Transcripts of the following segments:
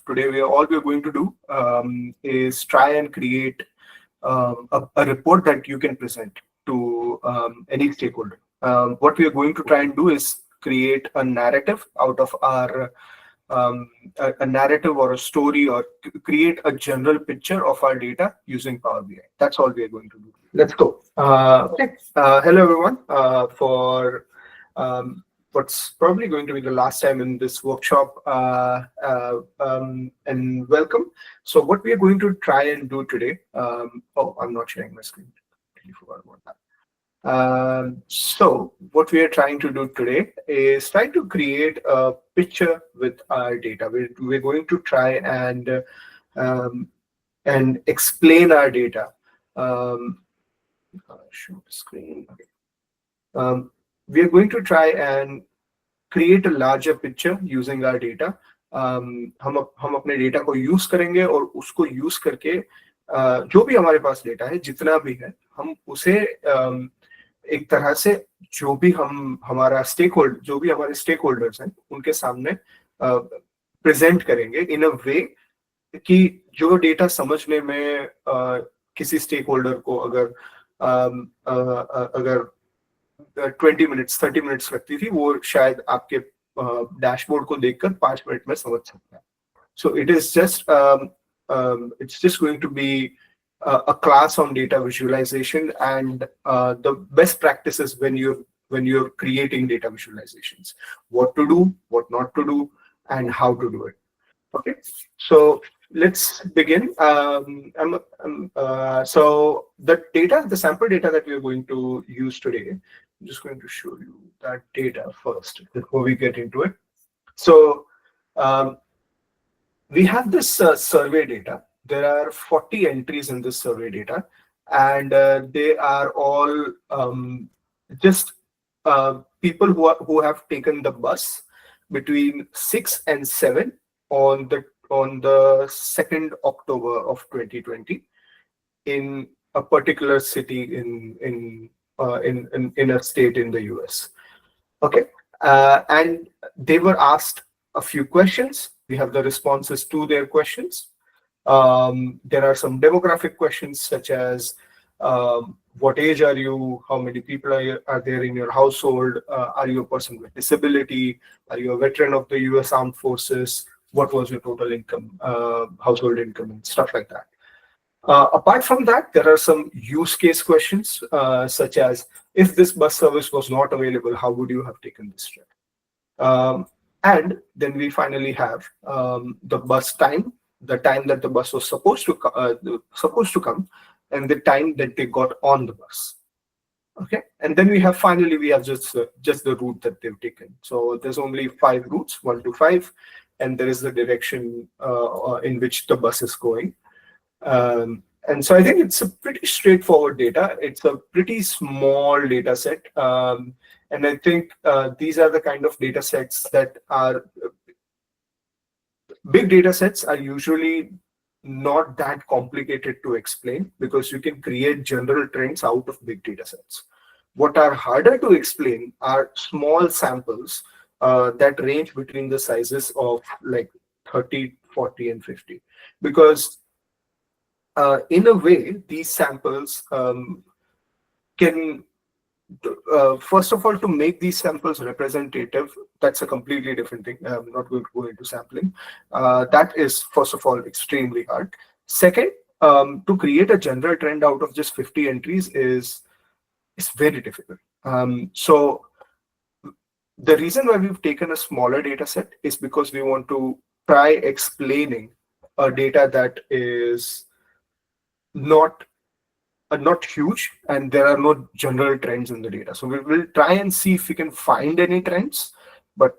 Today we are going to do is try and create a report that you can present to any stakeholder. What we are going to try and do is create a narrative out of our a narrative or a story, or create a general picture of our data using Power BI. That's all we are going to do. Let's go. Okay. Hello, everyone. For what's probably going to be the last time in this workshop, and welcome. So what we are going to try and do today, oh, I'm not sharing my screen. I forgot about that. So what we are trying to do today is try to create a picture with our data. We're going to try um, and explain our data. Show the screen. Okay. We are going to try and create a larger picture using our data. हम अपने data को use करेंगे और उसको use करके जो भी हमारे पास डेटा है, जितना भी है, हम उसे एक तरह से जो भी हमारे स्टेक होल्डर्स हैं उनके सामने प्रेजेंट करेंगे इन अ वे कि जो डेटा समझने में किसी स्टेक होल्डर को अगर 20 मिनट्स 30 मिनट्स लगती थी, वो शायद आपके डैशबोर्ड को देखकर 5 मिनट में समझ सकता है. So it's just going to be a class on data visualization and the best practices when you're creating data visualizations, what to do, what not to do, and how to do it. Okay, so let's begin. So the sample data that we are going to use today, I'm just going to show you that data first before we get into it. So we have this survey data. There are 40 entries in this survey data, and they are all just people who have taken the bus between 6 and 7 on the 2nd October of 2020 in a particular city in a state in the US. Okay, and they were asked a few questions. We have the responses to their questions. There are some demographic questions such as what age are you, how many people are there in your household, are you a person with disability, are you a veteran of the US Armed Forces, what was your total income, household income, and stuff like that. Apart from that, there are some use case questions such as, if this bus service was not available, how would you have taken this trip? And then we finally have the bus time, the time that the bus was supposed to come, and the time that they got on the bus. Okay, and then we have just the route that they've taken. So there's only 5 routes, 1 to 5, and there is the direction in which the bus is going. And so I think it's a pretty straightforward data. It's a pretty small data set. And I think these are the kind of data sets that are big data sets are usually not that complicated to explain, because you can create general trends out of big data sets. What are harder to explain are small samples that range between the sizes of like 30, 40, and 50. Because in a way, these samples can, first of all, to make these samples representative, that's a completely different thing. I'm not going to go into sampling. That is, first of all, extremely hard. Second, to create a general trend out of just 50 entries is very difficult. So the reason why we've taken a smaller data set is because we want to try explaining a data that is not huge, and there are no general trends in the data. So we will try and see if we can find any trends. But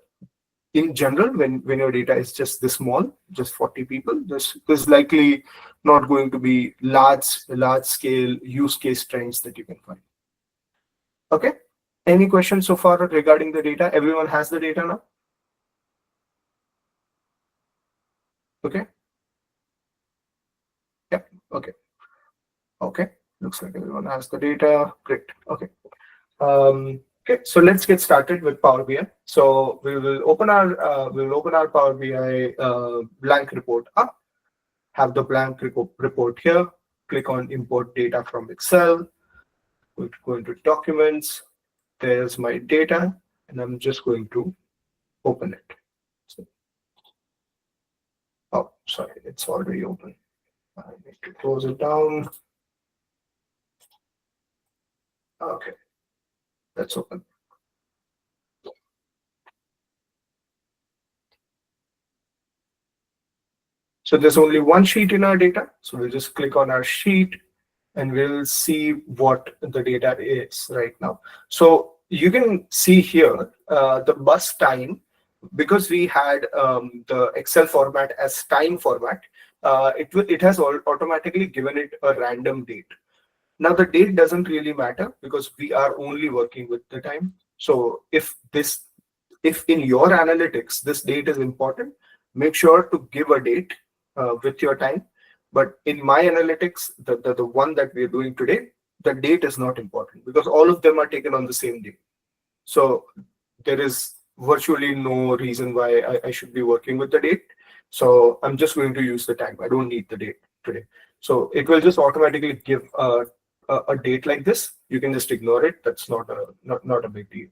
in general, when your data is just this small, just 40 people, there's likely not going to be large scale use case trends that you can find. Okay, any questions so far regarding the data? Everyone has the data now? Okay. Yeah. Okay, looks like everyone has the data. Great. Okay. Okay, so let's get started with Power BI. So we'll open our Power BI blank report up. Have the blank report here. Click on import data from Excel. We'll go into documents. There's my data, and I'm just going to open it. So, oh, sorry, it's already open. I need to close it down. Okay, that's open. So there's only one sheet in our data. So we'll just click on our sheet and we'll see what the data is right now. So you can see here the bus time, because we had the Excel format as time format, it has automatically given it a random date. Now the date doesn't really matter because we are only working with the time. So if in your analytics this date is important, make sure to give a date with your time. But in my analytics, the one that we're doing today, the date is not important because all of them are taken on the same day. So there is virtually no reason why I should be working with the date. So I'm just going to use the time. I don't need the date today. So it will just automatically give a date like this. You can just ignore it. That's not a big deal.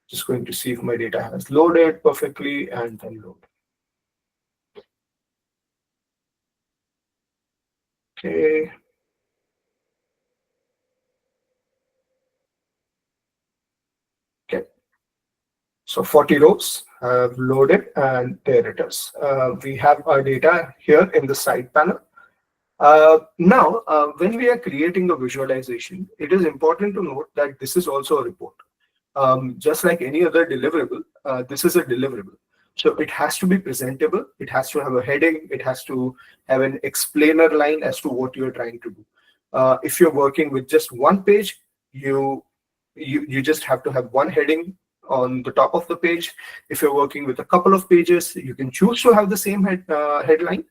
Just going to see if my data has loaded perfectly and then load. Okay. Okay. So 40 rows have loaded and there it is. We have our data here in the side panel. Now, when we are creating a visualization, it is important to note that this is also a report. Just like any other deliverable, this is a deliverable. So it has to be presentable. It has to have a heading. It has to have an explainer line as to what you're trying to do. If you're working with just one page, you just have to have one heading on the top of the page. If you're working with a couple of pages, you can choose to have the same headline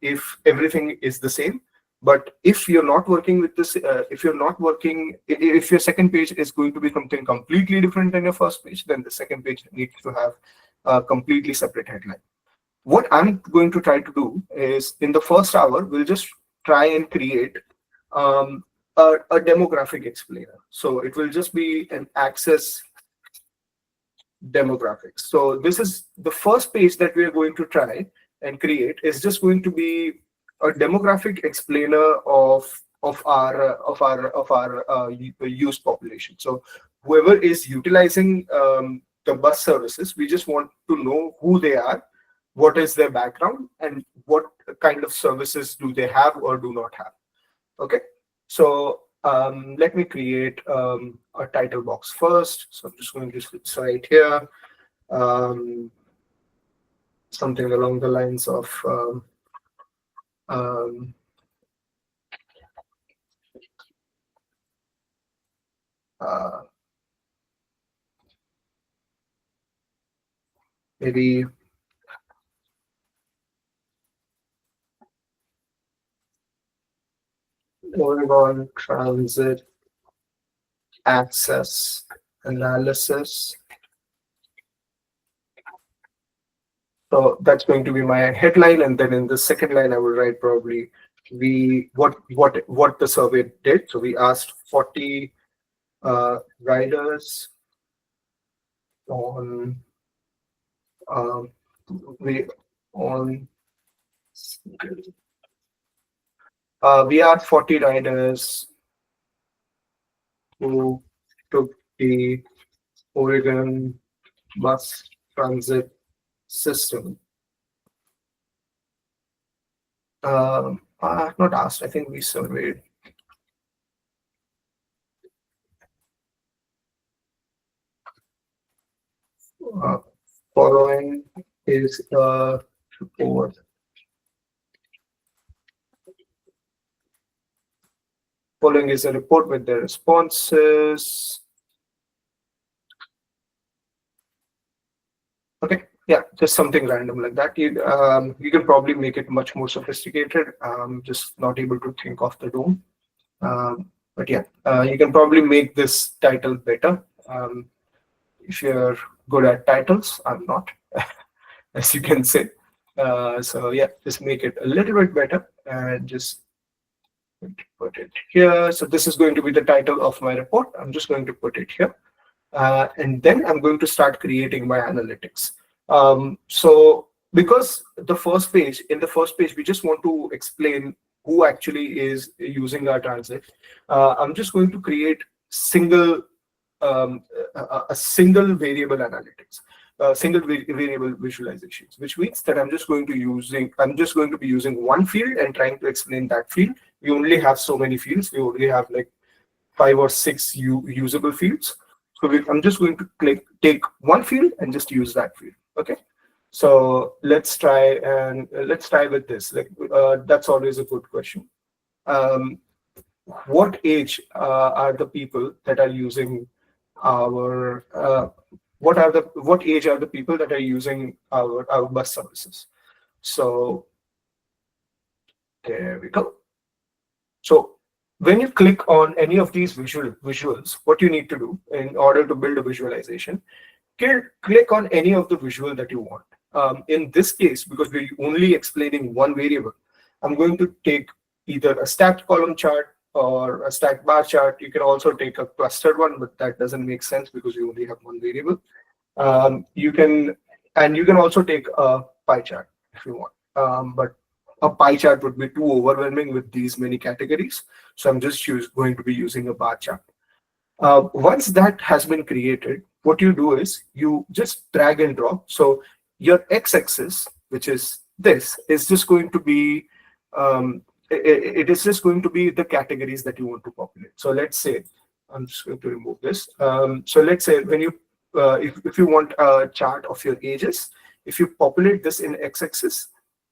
if everything is the same. But if you're not working with this, if your second page is going to be something completely different than your first page, then the second page needs to have a completely separate headline. What I'm going to try to do is, in the first hour, we'll just try and create a demographic explainer. So it will just be an access demographics. So this is the first page that we are going to try and create, is just going to be a demographic explainer of our use population. So whoever is utilizing the bus services, we just want to know who they are, what is their background, and what kind of services do they have or do not have. Okay, so let me create a title box first. So I'm just going to switch right here, something along the lines of maybe Oregon Transit Access Analysis. So that's going to be my headline, and then in the second line I will write probably what the survey did. So we asked 40 riders on we asked 40 riders who took the Oregon bus transit system. Not asked, I think we surveyed. Following is a report. Following is a report with the responses. Okay, yeah, just something random like that. You can probably make it much more sophisticated. Just not able to think of the dome. But yeah, you can probably make this title better If you're good at titles, I'm not, as you can say. So yeah, just make it a little bit better and just put it here. So this is going to be the title of my report. I'm just going to put it here. And then I'm going to start creating my analytics. So because in the first page, we just want to explain who actually is using our transit. I'm just going to create single a single variable analytics, single variable visualizations, which means that I'm just going to be using one field and trying to explain that field. We only have so many fields. We only have like 5 or 6 usable fields. So I'm just going to take one field and just use that field. Okay. So let's try with this. That's always a good question. What age are the people that are using our what age are the people that are using our bus services? So there we go. So when you click on any of these visuals, what you need to do in order to build a visualization, click on any of the visual that you want. In this case, because we're only explaining one variable, I'm going to take either a stacked column chart or a stacked bar chart. You can also take a clustered one, but that doesn't make sense because you only have one variable. You can also take a pie chart if you want, but a pie chart would be too overwhelming with these many categories. So I'm just going to be using a bar chart. Once that has been created, what you do is you just drag and drop. So your x-axis, which is this, is just going to be it is just going to be the categories that you want to populate. So let's say I'm just going to remove this. So let's say when you if you want a chart of your ages, if you populate this in x-axis,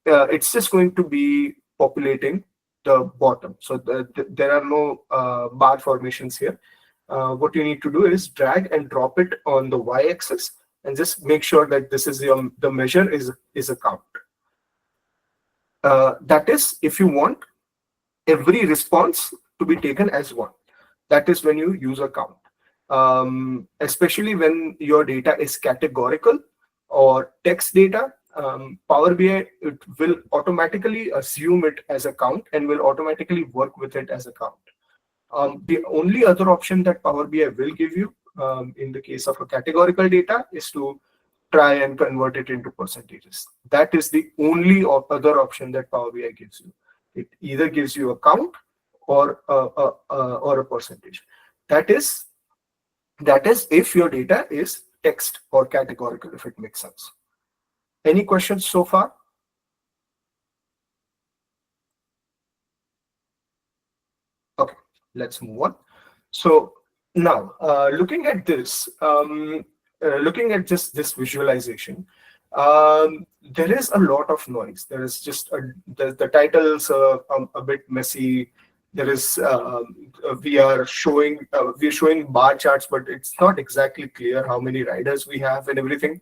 it's just going to be populating the bottom. So there are no bar formations here. What you need to do is drag and drop it on the y-axis and just make sure that this is the measure is a count. That is, if you want every response to be taken as one. That is when you use a count. Especially when your data is categorical or text data, Power BI will automatically assume it as a count and will automatically work with it as a count. The only other option that Power BI will give you in the case of a categorical data is to try and convert it into percentages. That is the only other option that Power BI gives you. It either gives you a count or a percentage. That is if your data is text or categorical, if it makes sense. Any questions so far? Okay, let's move on. So now, looking at this, looking at just this visualization, there is a lot of noise. There is just the titles are a bit messy. There is we're showing bar charts, but it's not exactly clear how many riders we have and everything.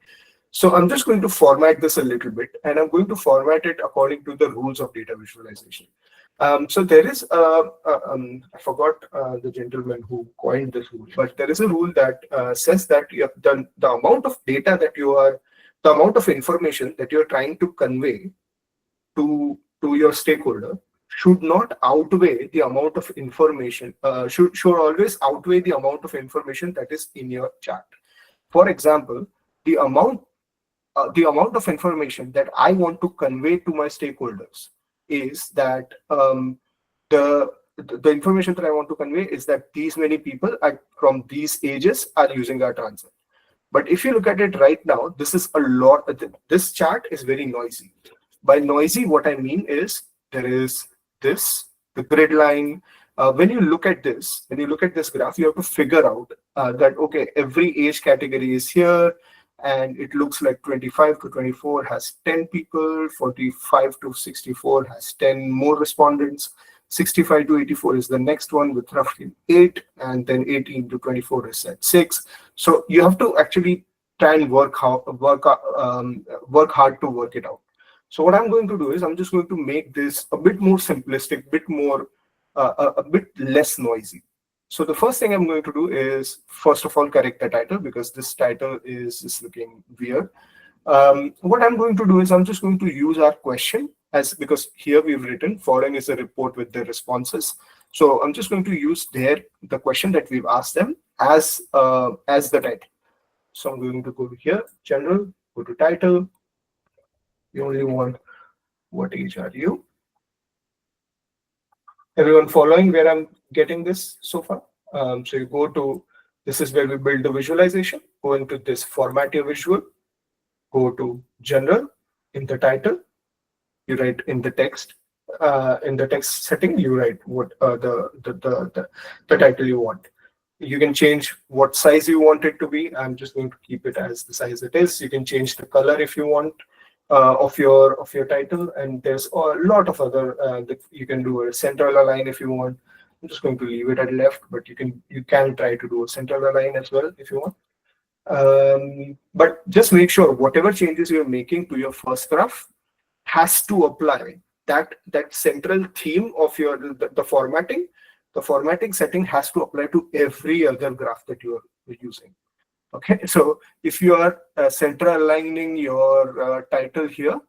So I'm just going to format this a little bit, and I'm going to format it according to the rules of data visualization. So there is I forgot the gentleman who coined this rule, but there is a rule that says that you have done the amount of data that the amount of information that you're trying to convey to your stakeholder should not outweigh the amount of information, should always outweigh the amount of information that is in your chart. For example, the amount of information that I want to convey to my stakeholders is that the information that I want to convey is that these many people from these ages are using our transit. But if you look at it right now, this is a lot. This chart is very noisy. By noisy, what I mean is there is the grid line. When you look at this graph, you have to figure out that, okay, every age category is here, and it looks like 25 to 24 has 10 people, 45 to 64 has 10 more respondents, 65 to 84 is the next one with roughly 8, and then 18 to 24 is at 6. So you have to actually try and work hard to work it out. So what I'm going to do is I'm just going to make this a bit more simplistic, a bit less noisy. So the first thing I'm going to do is, first of all, correct the title because this title is looking weird. What I'm going to do is I'm just going to use our question as, because here we've written foreign is a report with the responses. So I'm just going to use the question that we've asked them as the title. So I'm going to go here, general, go to title. You only want what age are you? Everyone following where I'm getting this so far? So you go to, this is where we build the visualization. Go into this format your visual, go to general, in the title, you write in the text setting, you write what the title you want. You can change what size you want it to be. I'm just going to keep it as the size it is. You can change the color if you want of your title, and there's a lot of other that you can do a central align if you want. I'm just going to leave it at left, but you can try to do a central align as well if you want. But just make sure whatever changes you're making to your first graph has to apply. That central theme of your the formatting setting has to apply to every other graph that you're using. Okay, so if you are central aligning your title here,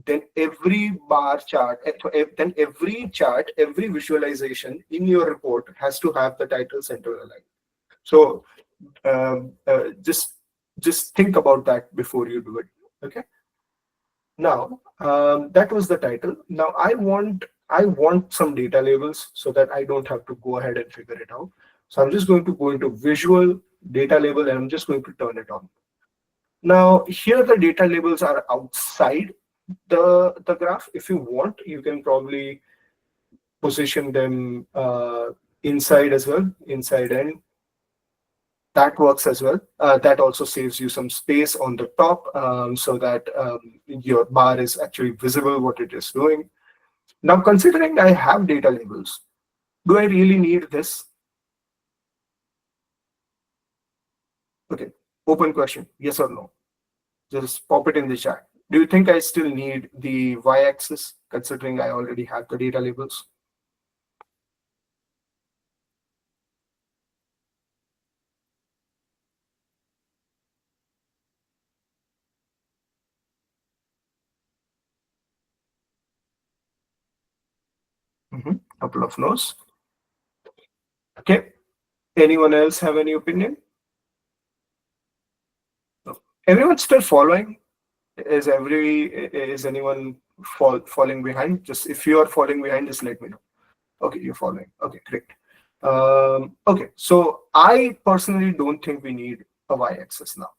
then every bar chart, then every chart, every visualization in your report has to have the title central aligned. So just think about that before you do it. Okay. Now that was the title. Now I want some data labels so that I don't have to go ahead and figure it out. So I'm just going to go into visual data label and I'm just going to turn it on. Now here the data labels are outside the graph. If you want, you can probably position them inside as well, inside and that works as well. That also saves you some space on the top so that your bar is actually visible what it is doing. Now, considering I have data labels, do I really need this? Okay, open question, yes or no? Just pop it in the chat. Do you think I still need the y-axis considering I already have the data labels? Couple of no's. Okay, anyone else have any opinion? No. Everyone still following? Is anyone falling behind? Just if you are falling behind, just let me know. Okay, you're following. Okay, great. Okay, so I personally don't think we need a y-axis now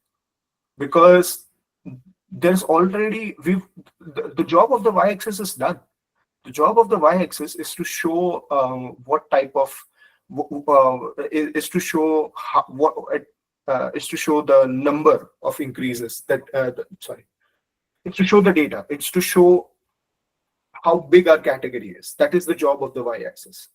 because there's already the job of the y-axis is done. The job of the y-axis is to show what type of is to show what is to show the number of increases that sorry, it's to show the data. It's to show how big our category is. That is the job of the y-axis.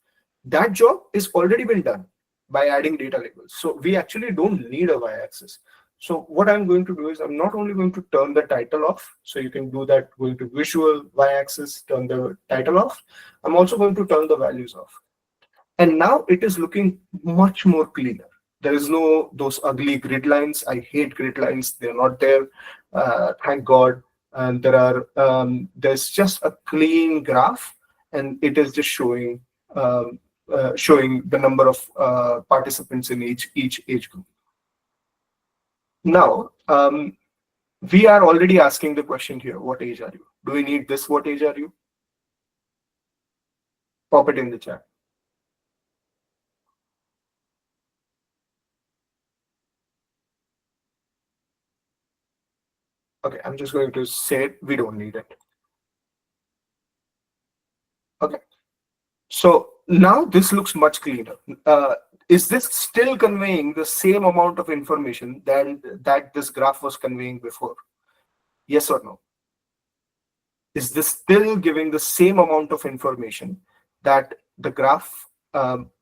That job is already been done by adding data labels. So we actually don't need a y-axis. So what I'm going to do is I'm not only going to turn the title off. So you can do that going to visual y-axis, turn the title off. I'm also going to turn the values off. And now it is looking much more cleaner. There is no those ugly grid lines. I hate grid lines. They're not there. Thank God. And there's just a clean graph, and it is just showing the number of participants in each age group. Now we are already asking the question here: what age are you? Do we need this? What age are you? Pop it in the chat. Okay, I'm just going to say we don't need it. Okay, so now this looks much cleaner. Is this still conveying the same amount of information that this graph was conveying before? Yes or no? Is this still giving the same amount of information that the graph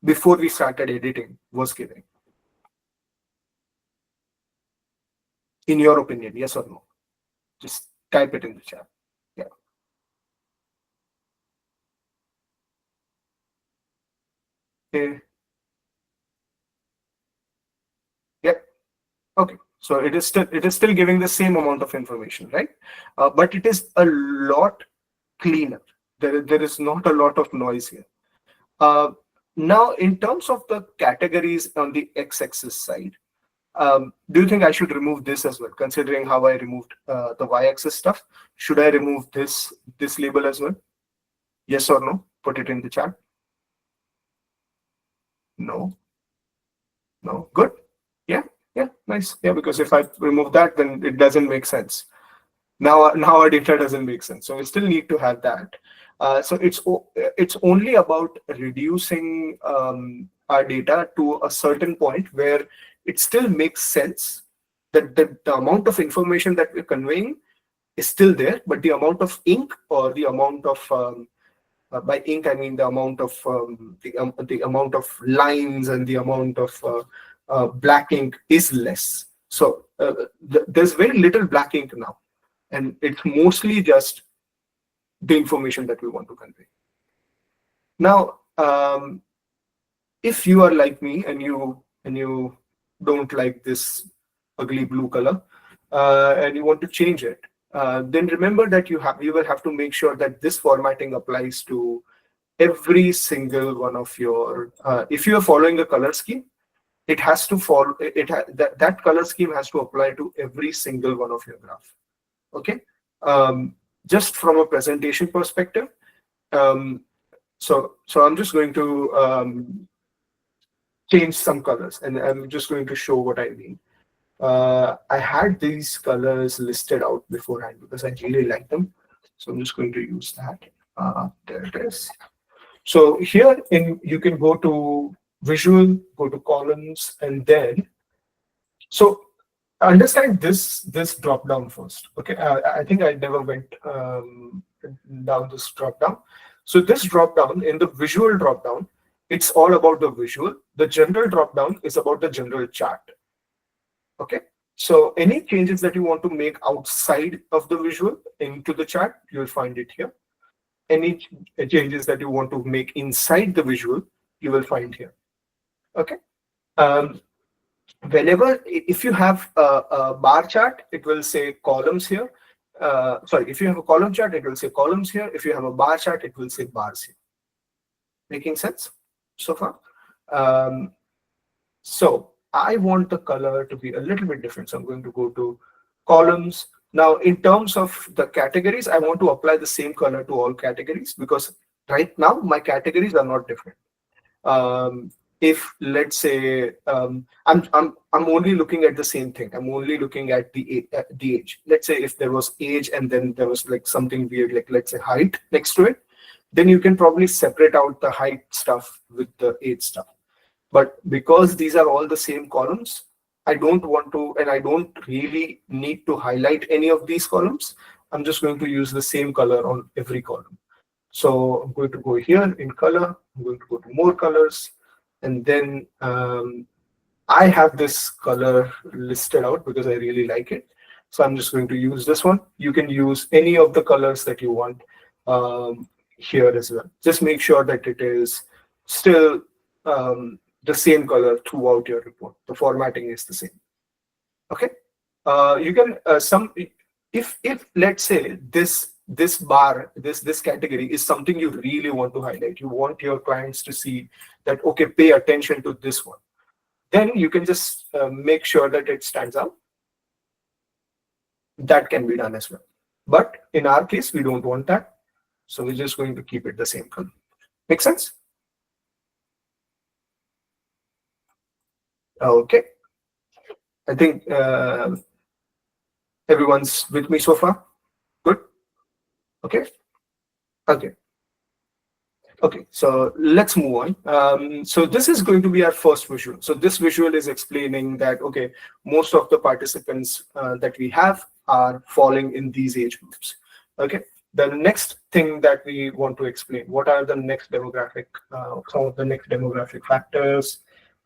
before we started editing was giving? In your opinion, yes or no? Just type it in the chat. Yeah. Okay. So it is still giving the same amount of information, right? But it is a lot cleaner. There is not a lot of noise here. Now, in terms of the categories on the x-axis side, do you think I should remove this as well, considering how I removed the y-axis stuff? Should I remove this label as well? Yes or no? Put it in the chat. No. No. Good. Yeah. Yeah. Nice. Yeah. Because if I remove that, then it doesn't make sense. Now our data doesn't make sense. So we still need to have that. So it's only about reducing our data to a certain point where it still makes sense that the amount of information that we're conveying is still there, but the amount of ink or the amount of by ink I mean the amount of the amount of lines and the amount of black ink is less. So there's very little black ink now, and it's mostly just the information that we want to convey. Now, if you are like me and you don't like this ugly blue color and you want to change it, then remember that you will have to make sure that this formatting applies to every single one of your. If you are following a color scheme, it has to follow. That color scheme has to apply to every single one of your graph. Okay. Just from a presentation perspective, so I'm just going to change some colors, and I'm just going to show what I mean. I had these colors listed out beforehand because I really like them, so I'm just going to use that. There it is. So here you can go to visual, go to columns, and then understand this drop down first. Okay, I think I never went down this drop down. So this drop down, in the visual drop down, it's all about the visual. The general drop down is about the general chart. Okay, so any changes that you want to make outside of the visual into the chart, you'll find it here. Any changes that you want to make inside the visual, you will find here. Okay. Whenever, if you have a bar chart, it will say columns here. Sorry, if you have a column chart, it will say columns here. If you have a bar chart, it will say bars here. Making sense so far? So I want the color to be a little bit different. So I'm going to go to columns. Now, in terms of the categories, I want to apply the same color to all categories because right now my categories are not different. If let's say I'm only looking at the same thing, I'm only looking at the age. Let's say if there was age and then there was like something weird, like let's say height next to it, then you can probably separate out the height stuff with the age stuff. But because these are all the same columns, I don't want to, and I don't really need to highlight any of these columns. I'm just going to use the same color on every column. So I'm going to go here in color, I'm going to go to more colors, and then I have this color listed out because I really like it. So I'm just going to use this one. You can use any of the colors that you want here as well. Just make sure that it is still the same color throughout your report. The formatting is the same. Okay. You can if let's say this bar, this category is something you really want to highlight. You want your clients to see that, okay, pay attention to this one. Then you can just make sure that it stands out. That can be done as well. But in our case, we don't want that. So we're just going to keep it the same color. Make sense? Okay. I think everyone's with me so far. Good. Okay. Okay. Okay, so let's move on. So this is going to be our first visual. So this visual is explaining that, okay, most of the participants that we have are falling in these age groups. Okay, the next thing that we want to explain, what are the next demographic, some of the next demographic factors?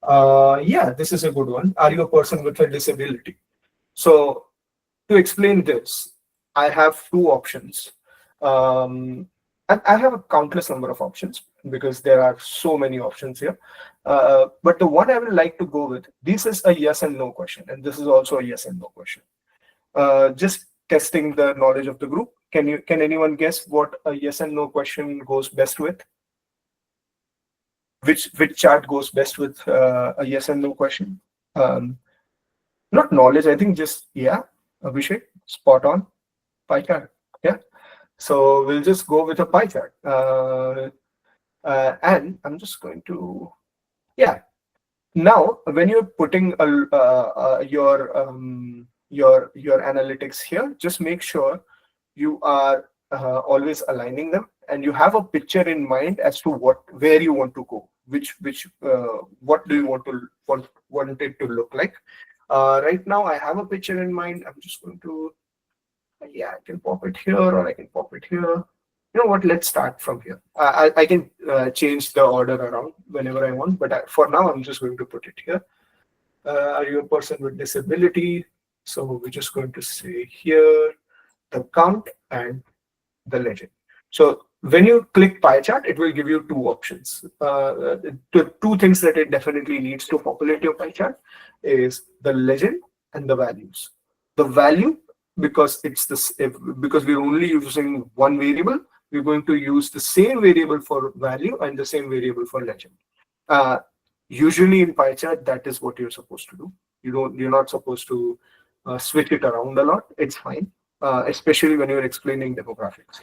Yeah, this is a good one. Are you a person with a disability? So to explain this, I have two options. I have a countless number of options because there are so many options here. But the one I would like to go with, this is a yes and no question, and this is also a yes and no question. Just testing the knowledge of the group. Can anyone guess what a yes and no question goes best with? Which chart goes best with a yes and no question? Um, Not knowledge, I think just yeah, Abhishek, spot on. Pie chart. Yeah. So we'll just go with a pie chart. And I'm just going to, yeah. Now, when you're putting your analytics here, just make sure you are always aligning them, and you have a picture in mind as to where you want to go, what do you want it to look like. Right now, I have a picture in mind. I'm just going to, yeah, I can pop it here or I can pop it here. You know what? Let's start from here. I can change the order around whenever I want, but for now, I'm just going to put it here. Are you a person with disability? So we're just going to say here the count and the legend. So when you click pie chart, it will give you two options. The two things that it definitely needs to populate your pie chart is the legend and the values. The value, because it's this, because we're only using one variable, we're going to use the same variable for value and the same variable for legend. Uh, Usually in pie chart, that is what you're supposed to do. You're not supposed to switch it around a lot. It's fine, especially when you're explaining demographics.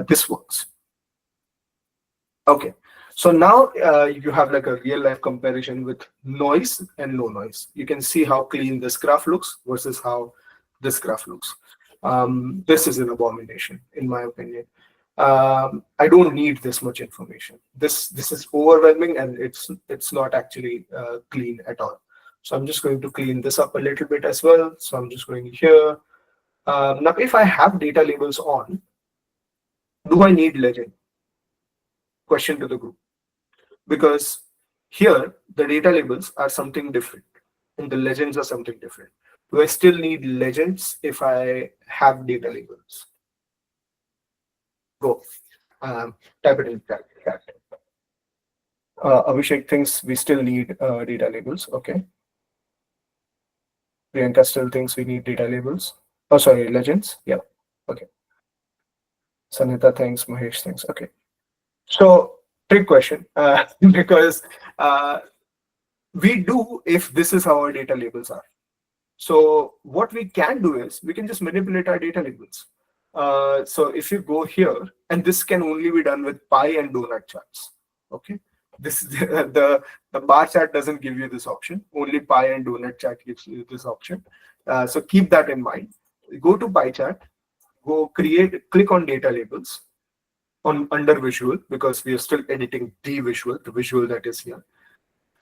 This works. Okay, so now you have like a real life comparison with noise and no noise. You can see how clean this graph looks versus how this graph looks. This is an abomination, in my opinion. I don't need this much information. This is overwhelming, and it's not actually clean at all. So I'm just going to clean this up a little bit as well. So I'm just going here. Now, if I have data labels on, do I need legend? Question to the group. Because here the data labels are something different and the legends are something different. Do I still need legends if I have data labels? Go. Type it in chat. Abhishek thinks we still need data labels. Okay. Priyanka still thinks we need data labels. Oh, sorry, legends. Yeah. Okay. Sanita thinks, Mahesh thinks. Okay. So, trick question. Because we do if this is how our data labels are. So what we can do is we can just manipulate our data labels. So if you go here, and this can only be done with pie and donut charts. Okay, this the bar chart doesn't give you this option. Only pie and donut chart gives you this option. So keep that in mind. Go to pie chart. Go click on data labels on under visual, because we are still editing the visual that is here.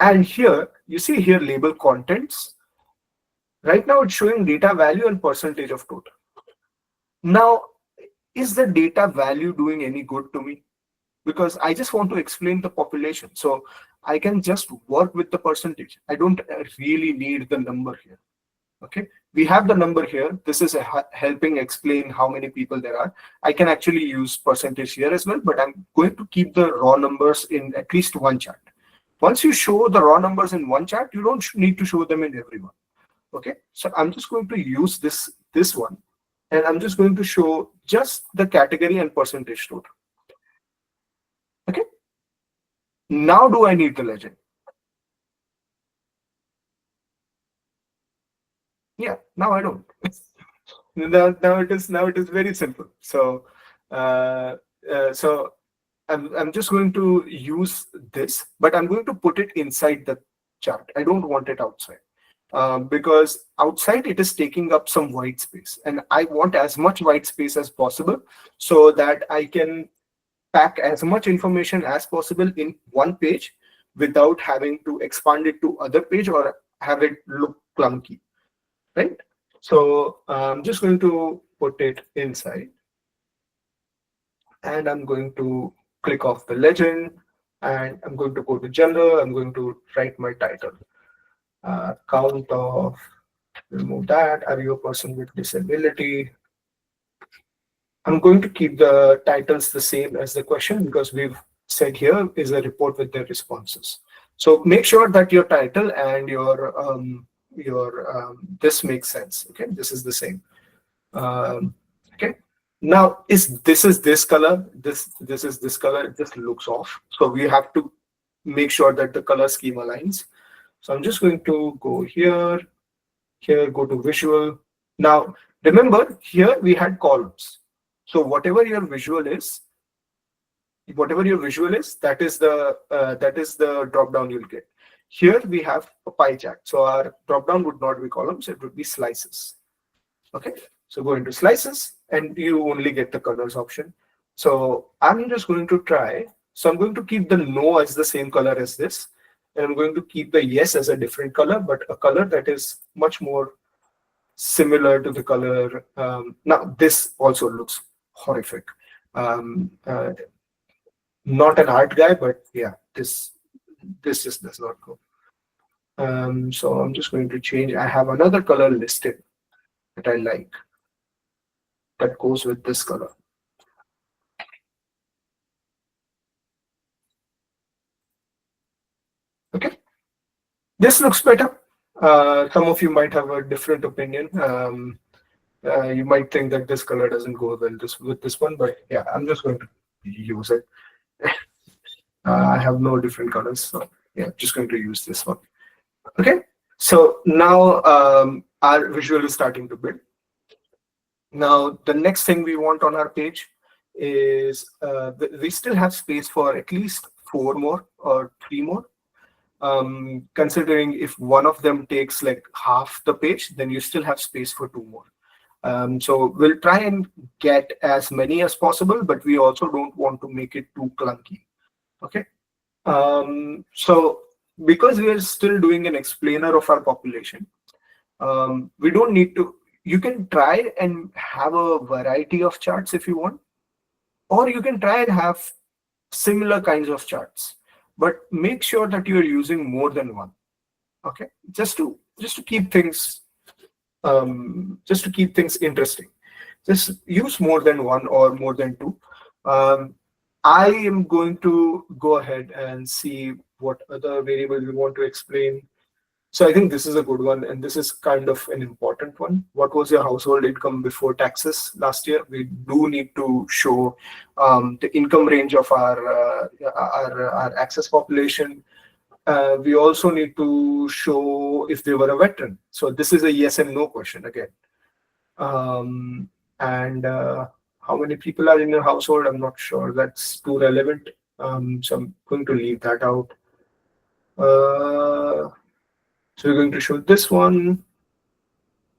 And here you see here label contents. Right now it's showing data value and percentage of total. Now, is the data value doing any good to me? Because I just want to explain the population. So I can just work with the percentage. I don't really need the number here. Okay, we have the number here. This is helping explain how many people there are. I can actually use percentage here as well, but I'm going to keep the raw numbers in at least one chart. Once you show the raw numbers in one chart, you don't need to show them in every one. Okay, so I'm just going to use this one, and I'm just going to show just the category and percentage total. Okay, now do I need the legend? Yeah, now I don't. now it is very simple. So so I'm just going to use this, but I'm going to put it inside the chart. I don't want it outside. Because outside it is taking up some white space, and I want as much white space as possible so that I can pack as much information as possible in one page without having to expand it to other page or have it look clunky, right? So I'm just going to put it inside, and I'm going to click off the legend, and I'm going to go to general. I'm going to write my title. Count of, remove that. Are you a person with disability? I'm going to keep the titles the same as the question because we've said here is a report with their responses. So make sure that your title and your this makes sense. Okay, this is the same. Okay. Now is this color? This is this color. It just looks off. So we have to make sure that the color scheme aligns. So I'm just going to go here, go to visual. Now remember here we had columns. So whatever your visual is, that is the drop down you'll get. Here we have a pie chart. So our drop down would not be columns, it would be slices. Okay, so go into slices and you only get the colors option. So I'm just going to try. So I'm going to keep the no as the same color as this, and I'm going to keep the yes as a different color, but a color that is much more similar to the color. Now this also looks horrific. Not an art guy, but yeah, this just does not go. So I'm just going to change. I have another color listed that I like that goes with this color. Okay, this looks better. Some of you might have a different opinion. You might think that this color doesn't go well with this one, but yeah, I'm just going to use it. I have no different colors, so yeah, just going to use this one. Okay, so now our visual is starting to build. Now the next thing we want on our page is we still have space for at least 4 more or 3 more. Considering if one of them takes like half the page, then you still have space for 2 more. So we'll try and get as many as possible, but we also don't want to make it too clunky. Okay. So because we are still doing an explainer of our population, we don't need to. You can try and have a variety of charts if you want, or you can try and have similar kinds of charts, but make sure that you are using more than one. Okay, just to keep things interesting. Just use more than one or more than 2. I am going to go ahead and see what other variable we want to explain. So I think this is a good one, and this is kind of an important one. What was your household income before taxes last year? We do need to show the income range of our access population. We also need to show if they were a veteran. So this is a yes and no question again. And how many people are in your household? I'm not sure. That's too relevant. So I'm going to leave that out. So we're going to show this one.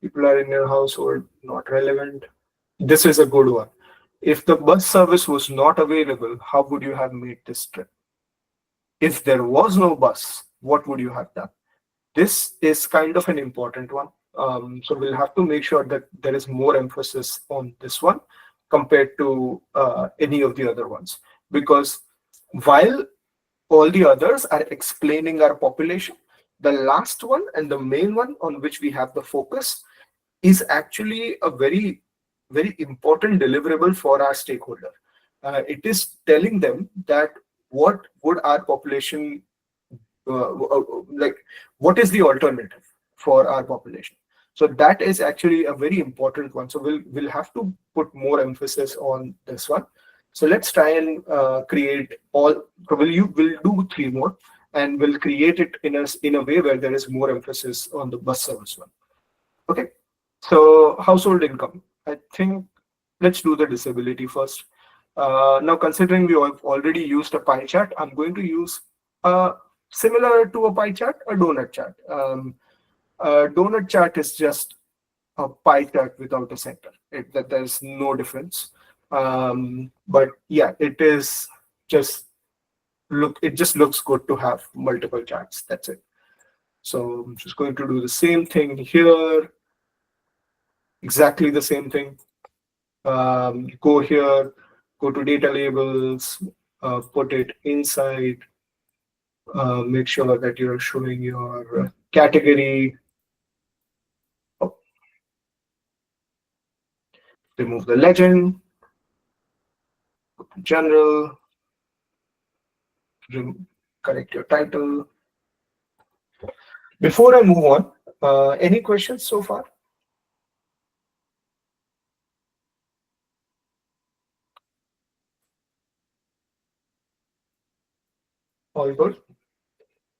People are in your household, not relevant. This is a good one. If the bus service was not available, how would you have made this trip? If there was no bus, what would you have done? This is kind of an important one. So we'll have to make sure that there is more emphasis on this one compared to any of the other ones. Because while all the others are explaining our population, the last one and the main one on which we have the focus is actually a very, very important deliverable for our stakeholder. It is telling them that what would our population, like what is the alternative for our population. So that is actually a very important one. So we'll have to put more emphasis on this one. So let's try and create all. So we'll do 3 more, and we'll create it in a way where there is more emphasis on the bus service one. Okay. So household income. I think let's do the disability first. Now, considering we have already used a pie chart, I'm going to use similar to a pie chart, a donut chart. A donut chart is just a pie chart without a center. That there's no difference. But yeah, it is just it just looks good to have multiple charts. That's it. So I'm just going to do the same thing here. Exactly the same thing. Go here, go to data labels, put it inside. Make sure that you're showing your category. Oh. Remove the legend. general, correct your title. Before I move on, any questions so far? All good?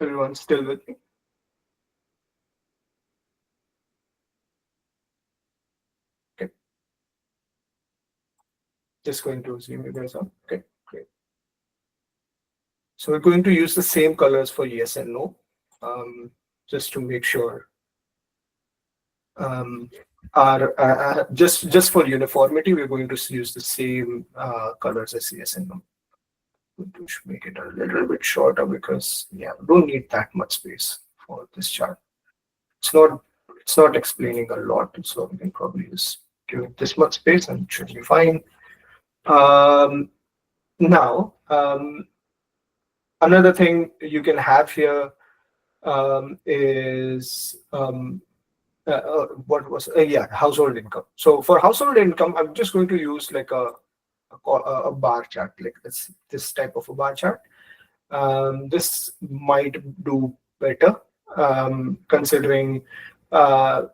Everyone still with me? Okay. Just going to assume you guys are. Okay, great. So we're going to use the same colors for yes and no, just to make sure our just for uniformity, we're going to use the same colors as yes and no. Going to make it a little bit shorter because yeah, we don't need that much space for this chart. It's not explaining a lot, so we can probably just give it this much space and it should be fine. Now, another thing you can have here is what was yeah, household income. So for household income, I'm just going to use like a bar chart, like this type of a bar chart. This might do better considering. Oh,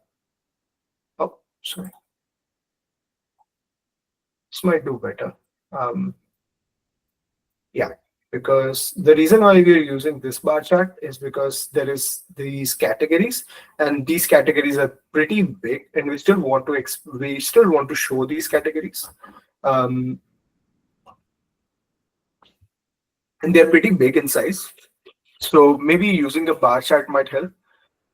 sorry. This might do better. Yeah, because the reason why we're using this bar chart is because there is these categories, and these categories are pretty big, and we still want to show these categories, and they're pretty big in size. So maybe using a bar chart might help.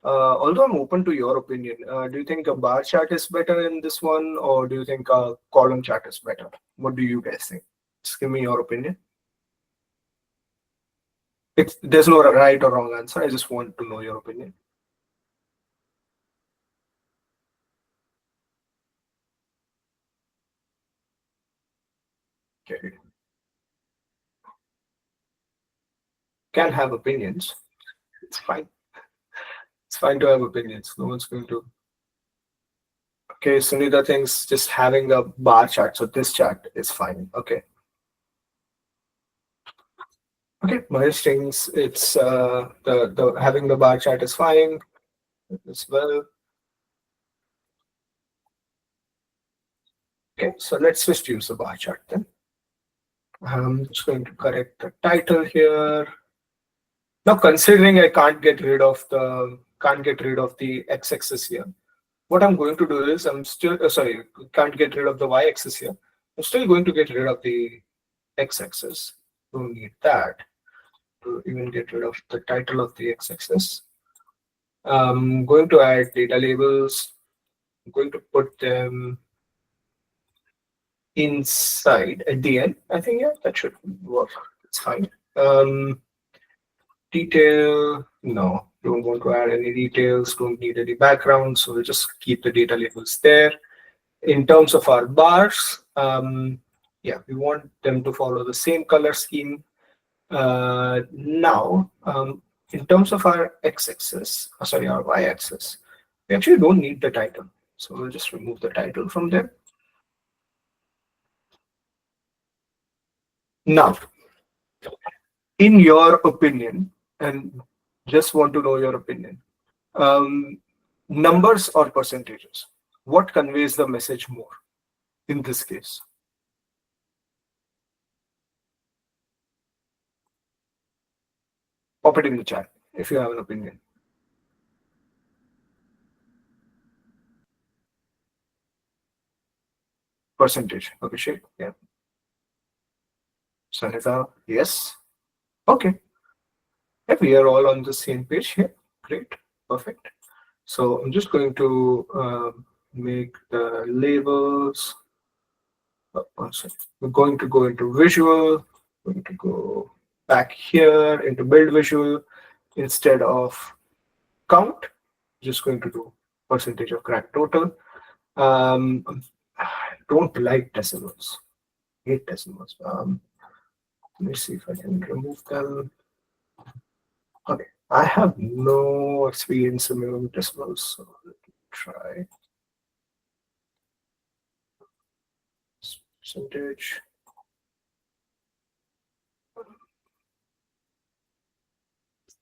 Although I'm open to your opinion. Do you think a bar chart is better in this one, or do you think a column chart is better? What do you guys think? Just give me your opinion. There's no right or wrong answer. I just want to know your opinion. Okay. Can have opinions. It's fine. It's fine to have opinions. No one's going to. Okay, Sunita thinks just having a bar chart. So this chart is fine. Okay. Okay, Mahesh thinks it's the having the bar chart is fine as well. Okay, so let's just use the bar chart then. I'm just going to correct the title here. Now, considering I can't get rid of the x-axis here, what I'm going to do is I'm still sorry, can't get rid of the y-axis here. I'm still going to get rid of the x-axis. Don't need that to even get rid of the title of the x-axis. I'm going to add data labels. I'm going to put them inside at the end. I think yeah, that should work. It's fine. Detail, no, don't want to add any details, don't need any background, so we'll just keep the data labels there. In terms of our bars, yeah, we want them to follow the same color scheme. Now, in terms of our x-axis, sorry, our y-axis, we actually don't need the title, so we'll just remove the title from there. Now, in your opinion, and just want to know your opinion, numbers or percentages, what conveys the message more in this case? Pop it in the chat if you have an opinion. Percentage, Abhishek, yeah. Sanita, yes. Okay, yeah, we are all on the same page here. Great, perfect. So I'm just going to make the labels. We're going to go into visual, going to go back here into build visual instead of count, just going to do percentage of grand total. I don't like decimals, hate decimals. Let me see if I can remove them. Okay, I have no experience in removing decimals, so let me try. Percentage.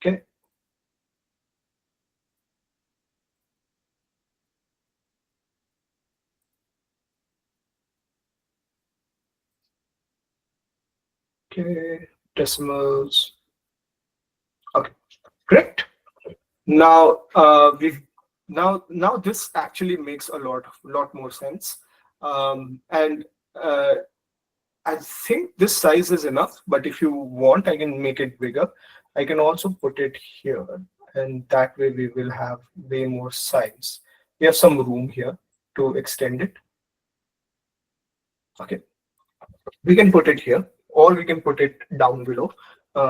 Okay. Okay. Decimals. Okay. Great. Now we've now this actually makes a lot more sense. And I think this size is enough, but if you want, I can make it bigger. I can also put it here, and that way we will have way more size. We have some room here to extend it. Okay, we can put it here, or we can put it down below.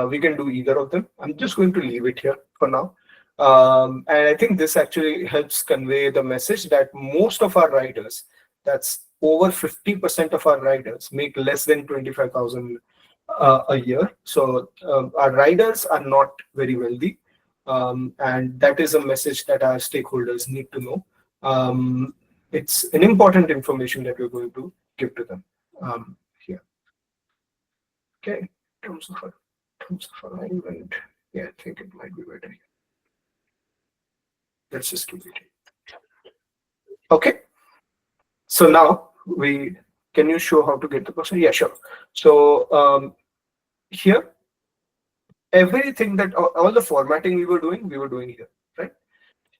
We can do either of them. I'm just going to leave it here for now. And I think this actually helps convey the message that most of our riders, that's over 50% of our riders, make less than 25,000 a year. So our riders are not very wealthy. And that is a message that our stakeholders need to know. It's an important information that we're going to give to them here. Okay, terms of alignment. Yeah, I think it might be better. Let's just keep it. Okay. So now we can you show how to get the person? Yeah, sure. So here, everything that all the formatting we were doing here, right?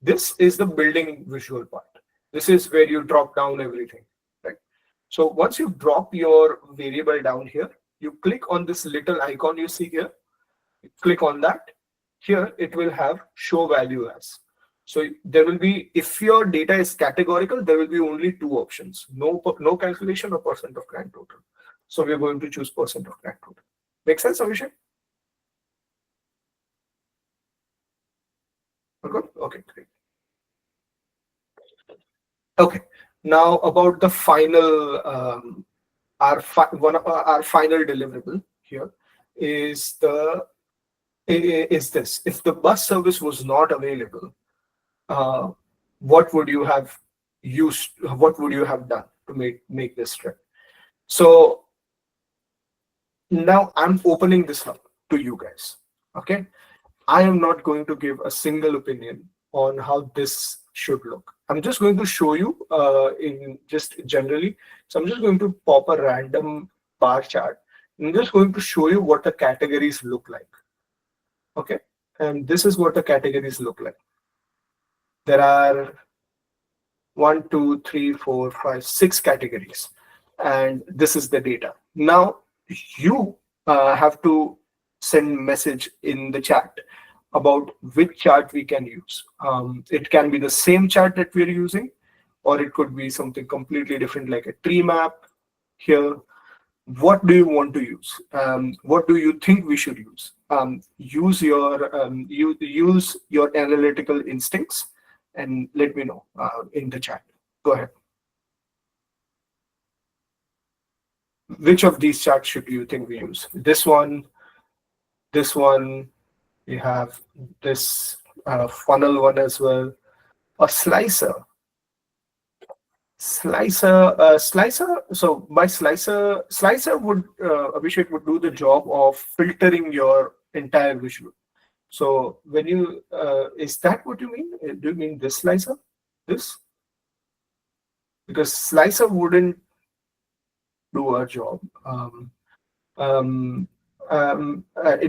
This is the building visual part. This is where you drop down everything, right? So once you drop your variable down here, you click on this little icon you see here. You click on that. Here it will have show value as. So there will be, if your data is categorical, there will be only two options: no calculation or percent of grand total. So we're going to choose percent of grand total. Make sense, Abhishek? Okay, okay, great. Okay, now about the final, one of our final deliverable here is is this. If the bus service was not available, uh, what would you have used? What would you have done to make this trip? So now I'm opening this up to you guys. Okay, I am not going to give a single opinion on how this should look. I'm just going to show you in just generally. So I'm just going to pop a random bar chart. I'm just going to show you what the categories look like. Okay, and this is what the categories look like. There are 6 categories, and this is the data. Now you have to send message in the chat about which chart we can use. It can be the same chart that we're using, or it could be something completely different like a tree map here. What do you want to use? What do you think we should use? Use your analytical instincts and let me know in the chat. Go ahead. Which of these charts should you think we use? This one, this one. We have this funnel one as well. A slicer. Slicer. So by slicer would Abhishek would do the job of filtering your entire visual. So when you is that what you mean? Do you mean this slicer? This? Because slicer wouldn't do our job. Do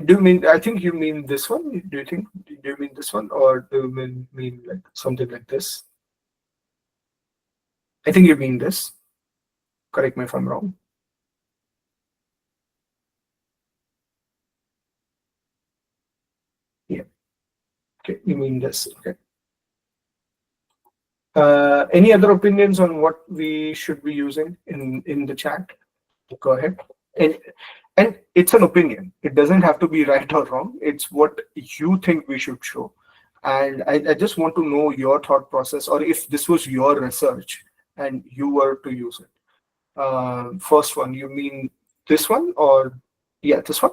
you mean? I think you mean this one. Do you think? Do you mean this one, or do you mean like something like this? I think you mean this. Correct me if I'm wrong. Yeah. Okay, you mean this. Okay. Any other opinions on what we should be using in the chat? Go ahead. And and it's an opinion. It doesn't have to be right or wrong. It's what you think we should show. And I just want to know your thought process, or if this was your research and you were to use it. First one, you mean this one, or yeah, this one?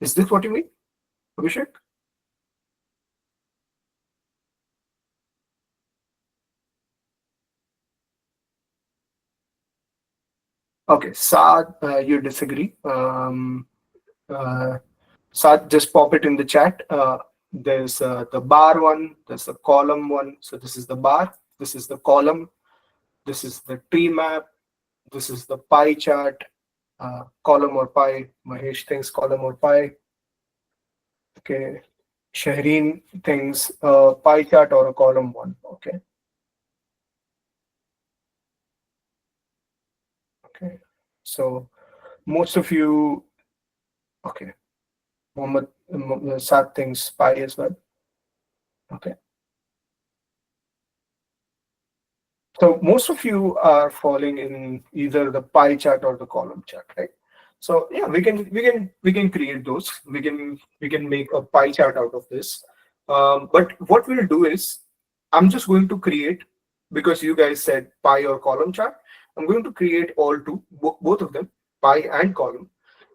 Is this what you mean, Abhishek? Okay, Saad, you disagree. Sat, just pop it in the chat. There's the bar one, there's the column one. So this is the bar, this is the column, this is the tree map, this is the pie chart, column or pie. Mahesh thinks column or pie. Okay. Shahreen thinks pie chart or a column one. Okay. Okay. So most of you, okay. Mohammed Saad thinks pie as well. Okay. So most of you are falling in either the pie chart or the column chart, right? So yeah, we can create those. We can make a pie chart out of this. But what we'll do is, I'm just going to create, because you guys said pie or column chart. I'm going to create all two, both of them, pie and column,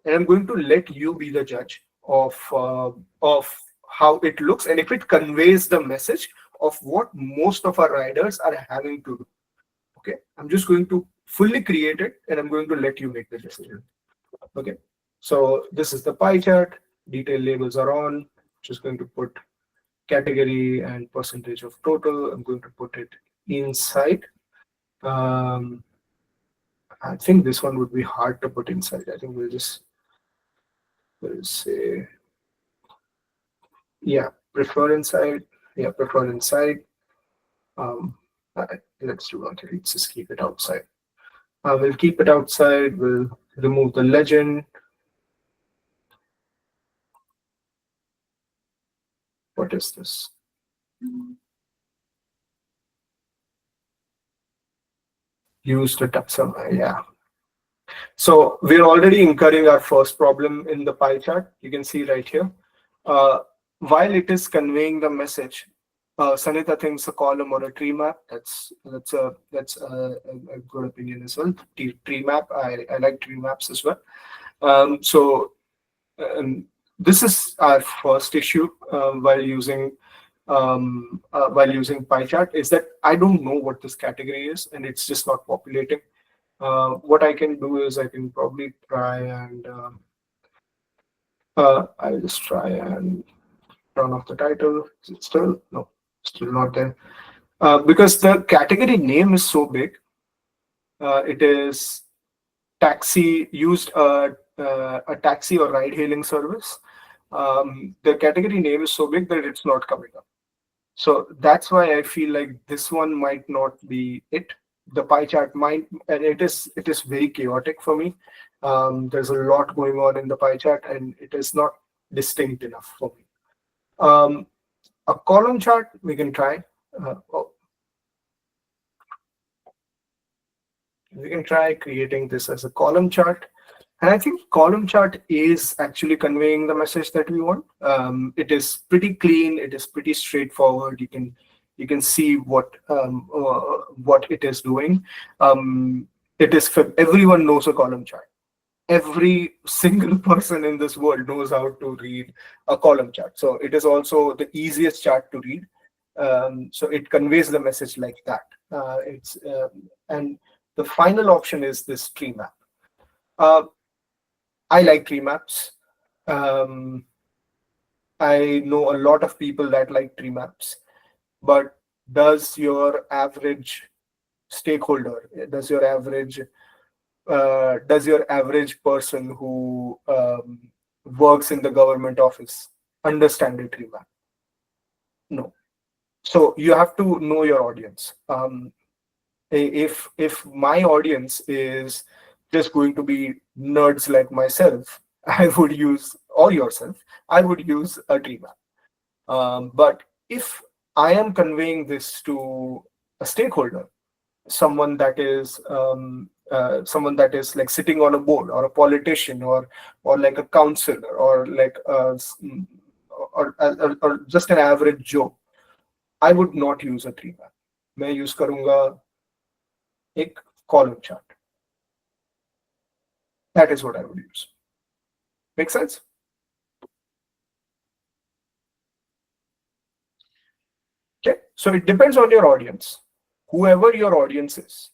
and I'm going to let you be the judge of how it looks and if it conveys the message of what most of our riders are having to do. Okay, I'm just going to fully create it and I'm going to let you make the decision. Okay, so this is the pie chart. Detail labels are on. Just going to put category and percentage of total. I'm going to put it inside. I think this one would be hard to put inside. I think we'll say, yeah, prefer inside. Yeah, prefer inside. Let's do not. Let's just keep it outside. We'll keep it outside. We'll remove the legend. What is this? Use the taxonomy. Yeah. So we're already incurring our first problem in the pie chart. You can see right here. While it is conveying the message, Sanita thinks a column or a tree map. That's a good opinion as well. Tree map. I like tree maps as well. So this is our first issue while using pie chart, is that I don't know what this category is and it's just not populating. What I can do is I can probably try and I'll just try and turn off the title. Is it still? No, still not there. Because the category name is so big. It is taxi, used a taxi or ride hailing service. The category name is so big that it's not coming up. So that's why I feel like this one might not be it. The pie chart might, and it is very chaotic for me. There's a lot going on in the pie chart, and it is not distinct enough for me. A column chart we can try. We can try creating this as a column chart. And I think column chart is actually conveying the message that we want. It is pretty clean. It is pretty straightforward. You can see what it is doing. It is for everyone knows a column chart. Every single person in this world knows how to read a column chart. So it is also the easiest chart to read. So it conveys the message like that. And the final option is this tree map. I like tree maps. I know a lot of people that like tree maps, but does your average stakeholder, does your average person who works in the government office understand a tree map? No. So you have to know your audience. If my audience is just going to be nerds like myself, I would use, or yourself, I would use a tree map. But if I am conveying this to a stakeholder, someone that is like sitting on a board, or a politician, or like a counselor, or like or just an average Joe, I would not use a tree map. मैं use करूंगा एक column chart. That is what I would use. Make sense? Okay, so it depends on your audience. Whoever your audience is,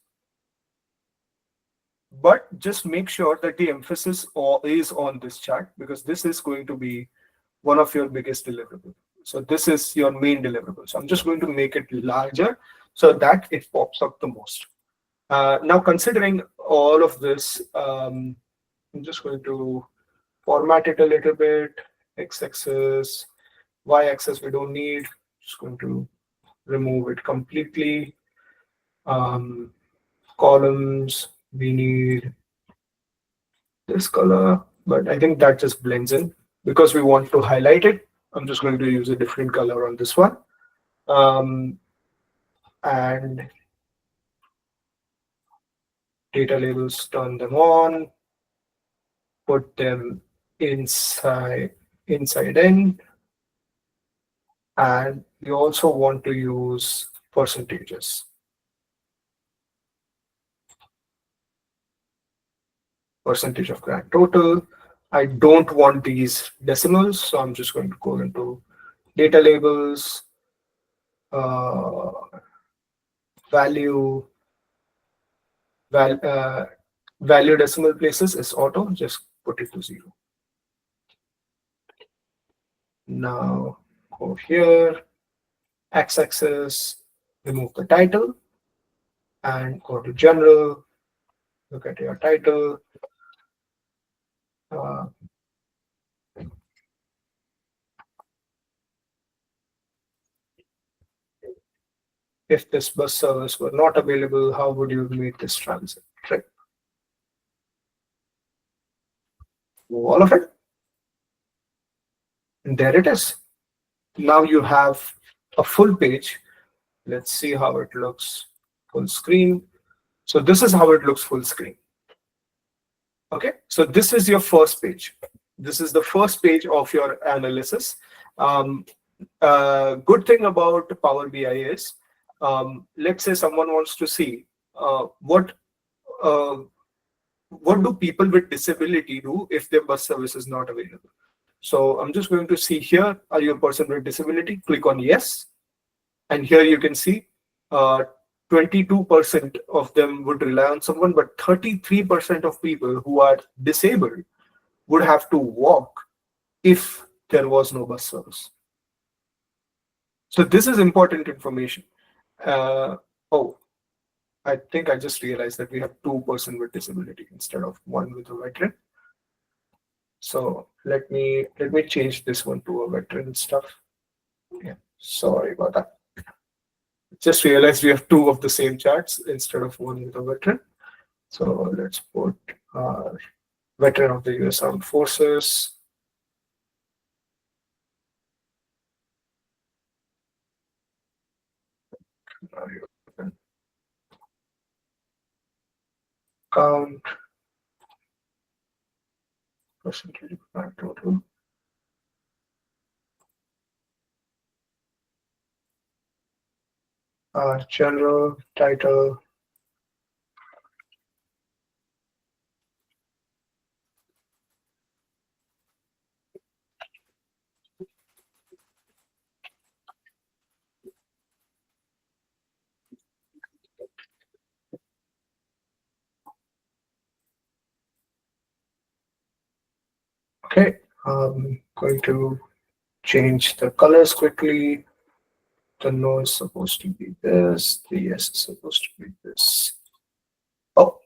but just make sure that the emphasis is on this chart, because this is going to be one of your biggest deliverables. So this is your main deliverable. So I'm just going to make it larger so that it pops up the most. Now, considering all of this, I'm just going to format it a little bit. X-axis, Y-axis we don't need. Just going to remove it completely. Columns, we need this color, but I think that just blends in. Because we want to highlight it, I'm just going to use a different color on this one. And data labels, turn them on, put them inside in, and you also want to use percentages. Percentage of grand total. I don't want these decimals, so I'm just going to go into data labels, value decimal places is auto, just put it to 0. Now go here, x-axis, remove the title, and go to general, look at your title. If this bus service were not available, how would you make this transit trip? All of it. And there it is. Now you have a full page. Let's see how it looks full screen. So this is how it looks full screen. Okay, so this is your first page. This is the first page of your analysis. Good thing about Power BI is, let's say someone wants to see what do people with disability do if their bus service is not available. So I'm just going to see here, are you a person with disability? Click on yes. And here you can see 22% of them would rely on someone, but 33% of people who are disabled would have to walk if there was no bus service. So this is important information. Oh, I think I just realized that we have 2% with disability instead of 1 with a veteran. So let me change this one to a veteran stuff. Yeah, sorry about that. Just realized we have 2 of the same charts instead of 1 with a veteran. So let's put veteran of the US Armed Forces. Count percentage of total. General title. Okay, I'm going to change the colors quickly. The no is supposed to be this. The yes is supposed to be this. Oh,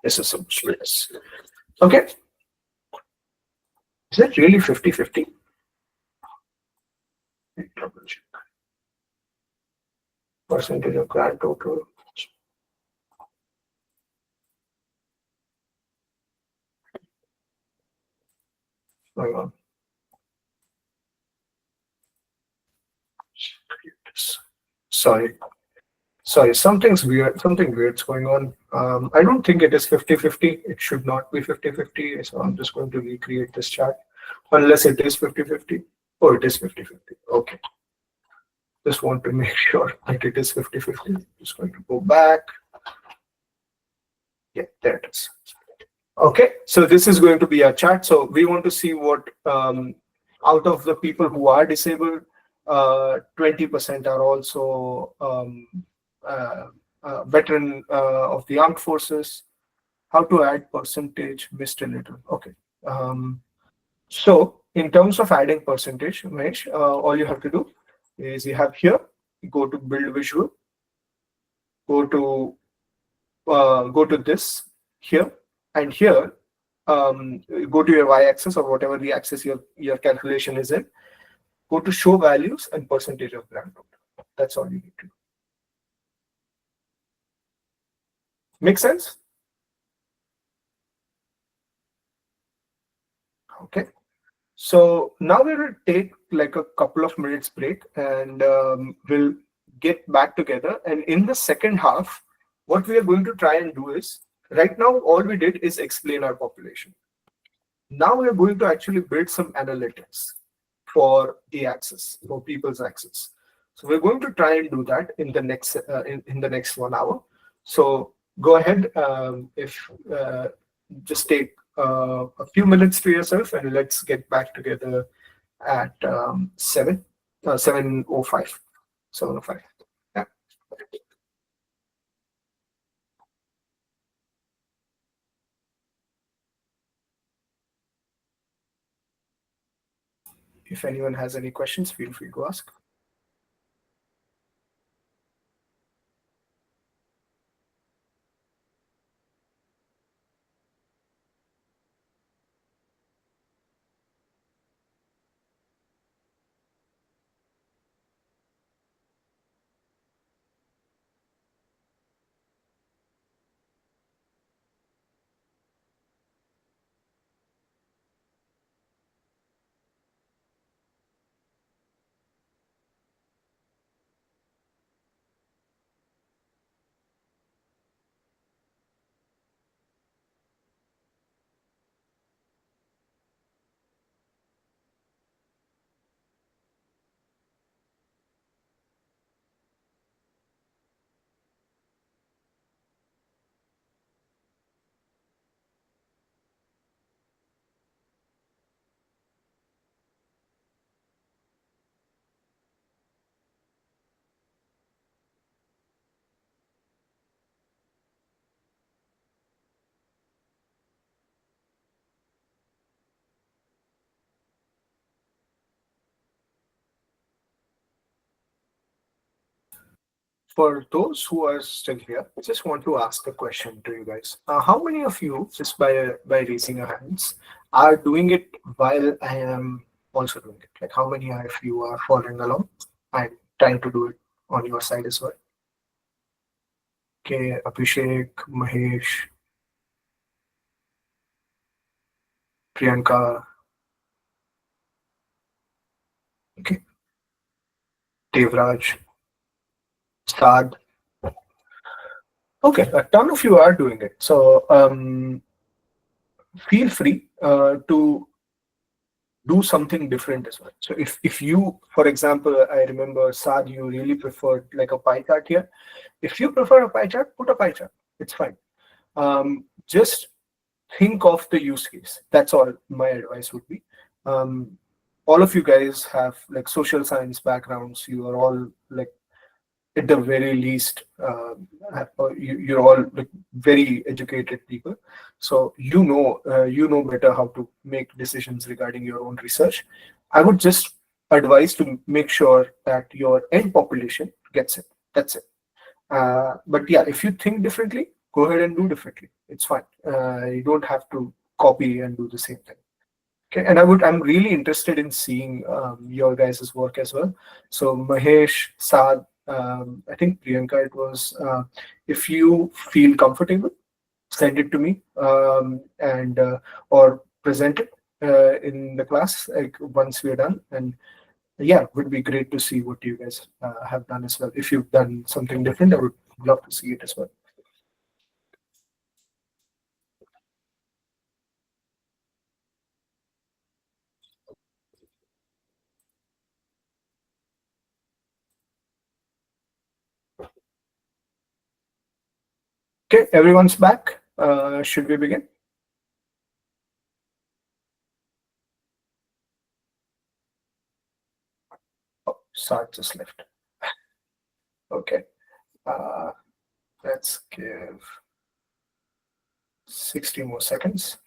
this is supposed to be this. Okay. Is that really 50-50? Double check. Percentage of grand total. Hang on. Sorry, something weird's going on. I don't think it is 50-50. It should not be 50-50. So I'm just going to recreate this chart unless it is 50-50. Oh, it is 50-50. Okay. Just want to make sure that it is 50-50. Just going to go back. Yeah, there it is. Okay, so this is going to be our chart. So we want to see what out of the people who are disabled, 20% are also veteran of the armed forces. how to add percentage missed a little. Okay. So in terms of adding percentage, Mahesh, all you have to do is you have here, you go to build visual, go to this here, and here go to your y-axis or whatever the axis your calculation is in. Go to show values and percentage of grand total. That's all you need to do. Make sense? Okay. So now we will take like a couple of minutes break, and we'll get back together. And in the second half, what we are going to try and do is, right now, all we did is explain our population. Now we are going to actually build some analytics for the axis, for people's axis. So we're going to try and do that in the next in the next 1 hour. So go ahead, if just take a few minutes to yourself, and let's get back together at 7:05. 7:05. Yeah. If anyone has any questions, feel free to ask. For those who are still here, I just want to ask a question to you guys. How many of you, just by raising your hands, are doing it while I am also doing it? Like, how many of you are following along and trying to do it on your side as well? Okay, Abhishek, Mahesh, Priyanka, okay, Devraj, Saad. Okay, a ton of you are doing it. So feel free to do something different as well. So if you, for example, I remember Saad, you really preferred like a pie chart here. If you prefer a pie chart, put a pie chart. It's fine. Just think of the use case. That's all my advice would be. All of you guys have like social science backgrounds. You are all like at the very least, you're all like very educated people, so you know better how to make decisions regarding your own research. I would just advise to make sure that your end population gets it. That's it. But yeah, if you think differently, go ahead and do differently. It's fine. You don't have to copy and do the same thing. Okay, and I'm really interested in seeing your guys' work as well. So Mahesh, Saad, I think Priyanka, it was. If you feel comfortable, send it to me and or present it in the class like once we're done. And yeah, it would be great to see what you guys have done as well. If you've done something different, I would love to see it as well. Okay, everyone's back. Should we begin? Oh, Saad just left. Okay. Uh, let's give 60 more seconds.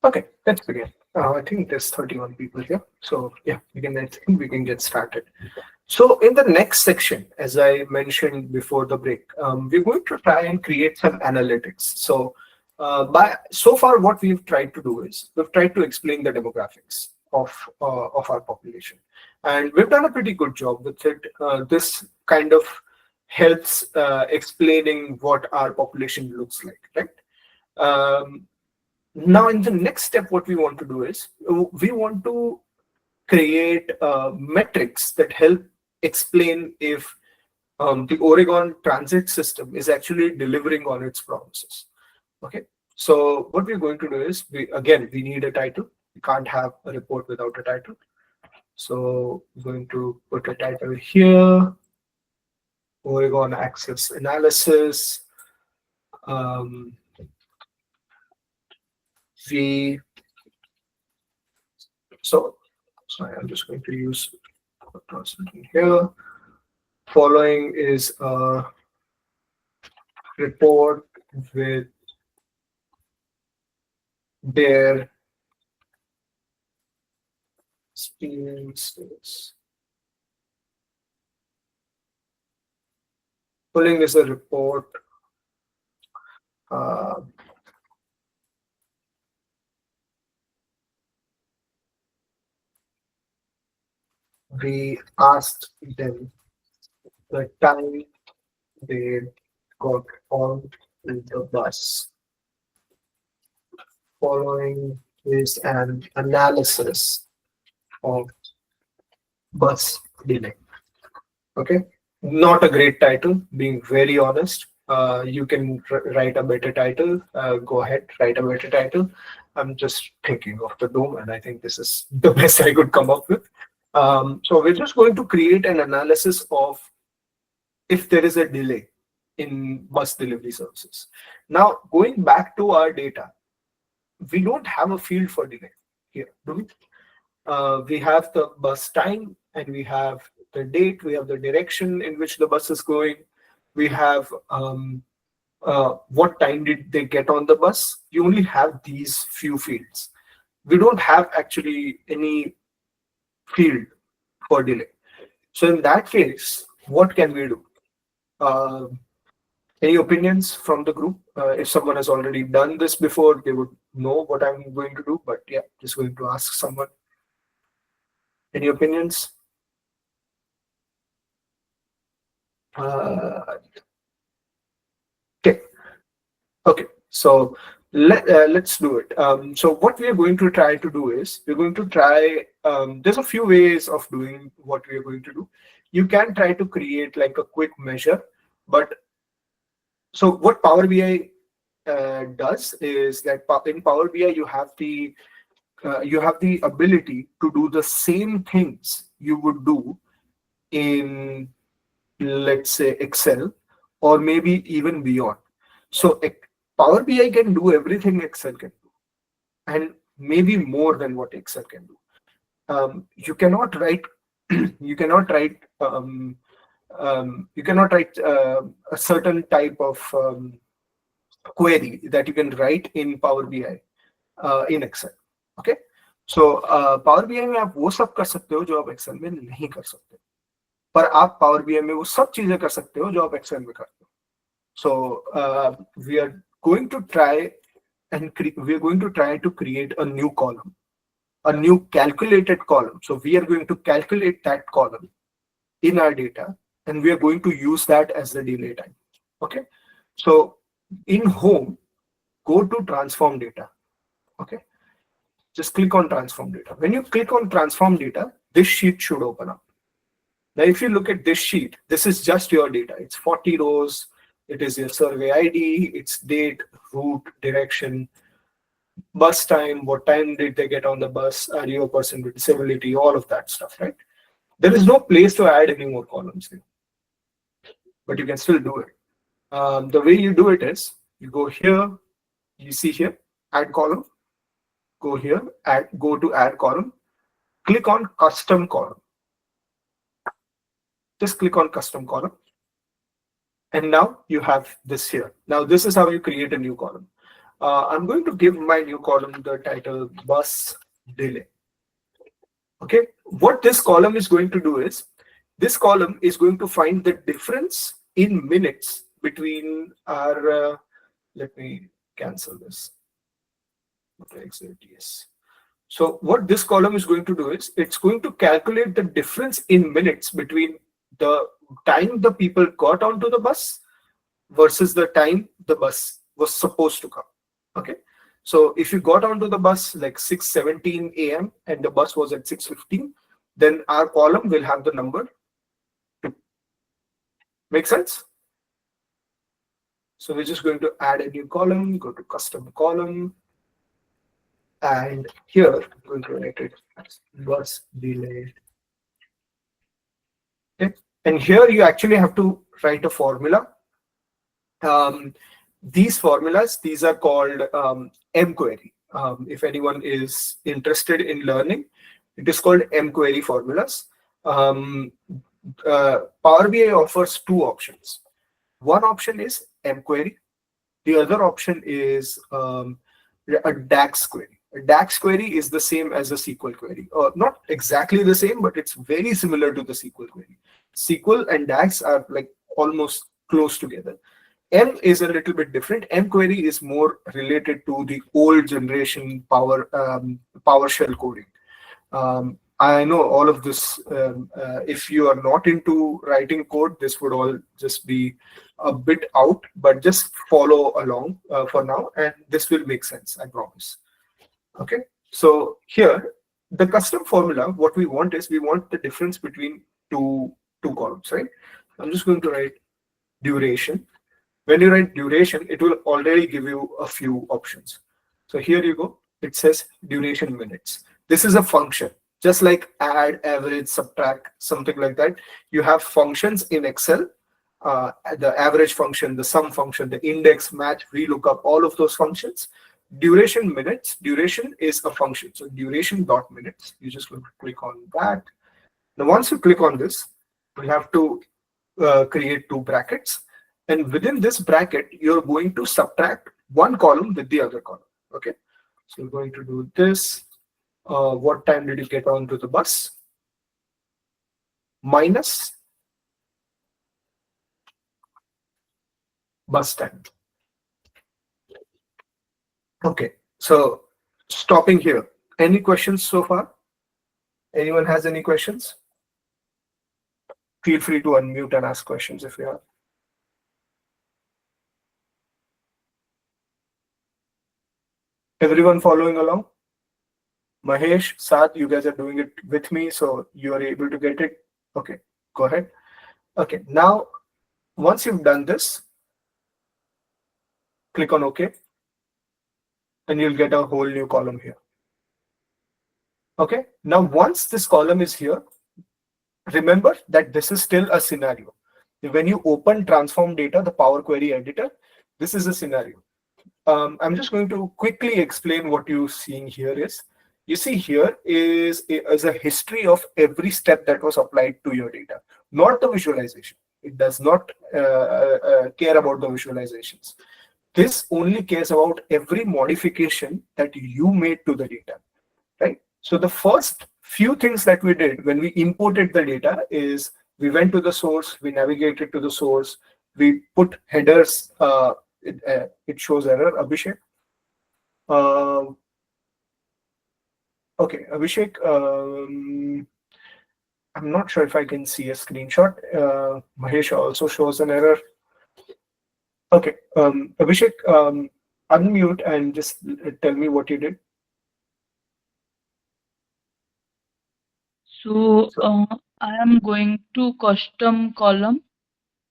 Okay, let's begin. I think there's 31 people here. So yeah, I think we can get started. So in the next section, as I mentioned before the break, we're going to try and create some analytics. So so far, what we've tried to do is we've tried to explain the demographics of our population, and we've done a pretty good job with it. This kind of helps explaining what our population looks like, right? Um, Now, in the next step, what we want to do is we want to create metrics that help explain if the Oregon transit system is actually delivering on its promises. Okay, so what we're going to do is we need a title. We can't have a report without a title. So we're going to put a title here: Oregon Access Analysis. Um, we so sorry, I'm just going to use something here. Following is a report with their experiences. Following is a report we asked them the time they got on the bus. Following is an analysis of bus delay. Okay, not a great title, being very honest. You can write a better title. Go ahead, write a better title. I'm just thinking of the dome, and I think this is the best I could come up with. So we're just going to create an analysis of if there is a delay in bus delivery services. Now, going back to our data, we don't have a field for delay here, do we? We have the bus time, and we have the date, we have the direction in which the bus is going, we have what time did they get on the bus. You only have these few fields. We don't have actually any field for delay. So in that case, what can we do? Any opinions from the group? If someone has already done this before, they would know what I'm going to do. But yeah, just going to ask someone. Any opinions? Okay. Okay. So let's do it. So what we are going to try to do is we're going to try. There's a few ways of doing what we are going to do. You can try to create like a quick measure, but so what Power BI does is that in Power BI you have the ability to do the same things you would do in, let's say, Excel, or maybe even beyond. So Power BI can do everything Excel can do, and maybe more than what Excel can do. You cannot write you cannot write a certain type of query that you can write in Power BI in Excel. Okay, so Power BI में आप वो सब कर सकते हो जो आप Excel में नहीं कर सकते, पर आप Power BI में वो सब चीजें कर सकते हो जो आप Excel में करते हो. So we are going to try to create a new column, a new calculated column. So we are going to calculate that column in our data, and we are going to use that as the delay time. Okay, so in home, go to transform data. Okay, just click on transform data. When you click on transform data, this sheet should open up. Now if you look at this sheet, this is just your data. It's 40 rows. It is your survey ID, its date, route, direction, bus time, what time did they get on the bus, are you a person with disability, all of that stuff, right? There is no place to add any more columns here, but you can still do it. The way you do it is you go here, you see here, add column, go here, go to add column, click on custom column. Just click on custom column. And now you have this here. Now this is how you create a new column. I'm going to give my new column the title bus delay. Okay, what this column is going to do is, this column is going to find the difference in minutes between our, let me cancel this. Okay, yes. So what this column is going to do is, it's going to calculate the difference in minutes between the time the people got onto the bus versus the time the bus was supposed to come. Okay. So if you got onto the bus like 6:17 a.m. and the bus was at 6:15, then our column will have the number 2. Make sense? So we're just going to add a new column, go to custom column, and here I'm going to write it as bus delay. Okay. And here you actually have to write a formula. These formulas, these are called mQuery. If anyone is interested in learning, it is called mQuery formulas. Power BI offers 2 options. One option is mQuery. The other option is a DAX query. A DAX query is the same as a SQL query. Not exactly the same, but it's very similar to the SQL query. SQL and DAX are like almost close together. M is a little bit different. mQuery is more related to the old generation PowerShell coding. I know all of this. If you are not into writing code, this would all just be a bit out, but just follow along for now, and this will make sense, I promise. Okay, so here, the custom formula, what we want is, we want the difference between two columns, right? I'm just going to write duration. When you write duration, it will already give you a few options. So here you go. It says duration minutes. This is a function, just like add, average, subtract, something like that. You have functions in Excel, the average function, the sum function, the index, match, VLOOKUP, all of those functions. Duration minutes, duration is a function. So duration dot minutes, you just going to click on that. Now, once you click on this, we have to create 2 brackets. And within this bracket, you're going to subtract one column with the other column. Okay, so we're going to do this. What time did you get onto the bus? Minus bus time. Okay, so stopping here. Any questions so far? Anyone has any questions? Feel free to unmute and ask questions if you have. Everyone following along? Mahesh, Saad, you guys are doing it with me, so you are able to get it. Okay, go ahead. Okay, now once you've done this, click on OK, and you'll get a whole new column here. Okay, now once this column is here, remember that this is still a scenario. When you open transform data, the Power Query editor, this is a scenario. I'm just going to quickly explain what you're seeing here is. You see here is a history of every step that was applied to your data, not the visualization. It does not care about the visualizations. This only cares about every modification that you made to the data, right? So the first few things that we did when we imported the data is, we went to the source, we navigated to the source, we put headers. It shows error, Abhishek. Okay, Abhishek, I'm not sure if I can see a screenshot. Mahesh also shows an error. Okay, Abhishek, unmute and just tell me what you did. So I am going to custom column,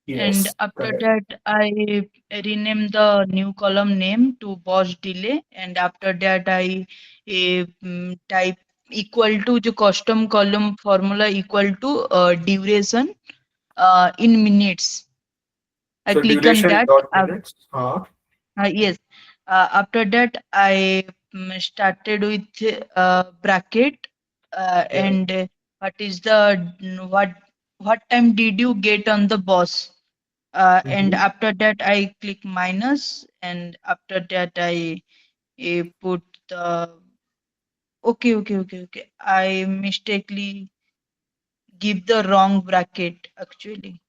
and Yes, after correct. that I rename the new column name to boss delay, and after that I type equal to the custom column formula equal to duration in minutes. I So click on duration that. dot minutes. Yes. After that, I started with bracket, Yeah. and what is the what time did you get on the bus? And after that I click minus, and after that I put the okay. I mistakenly give the wrong bracket actually.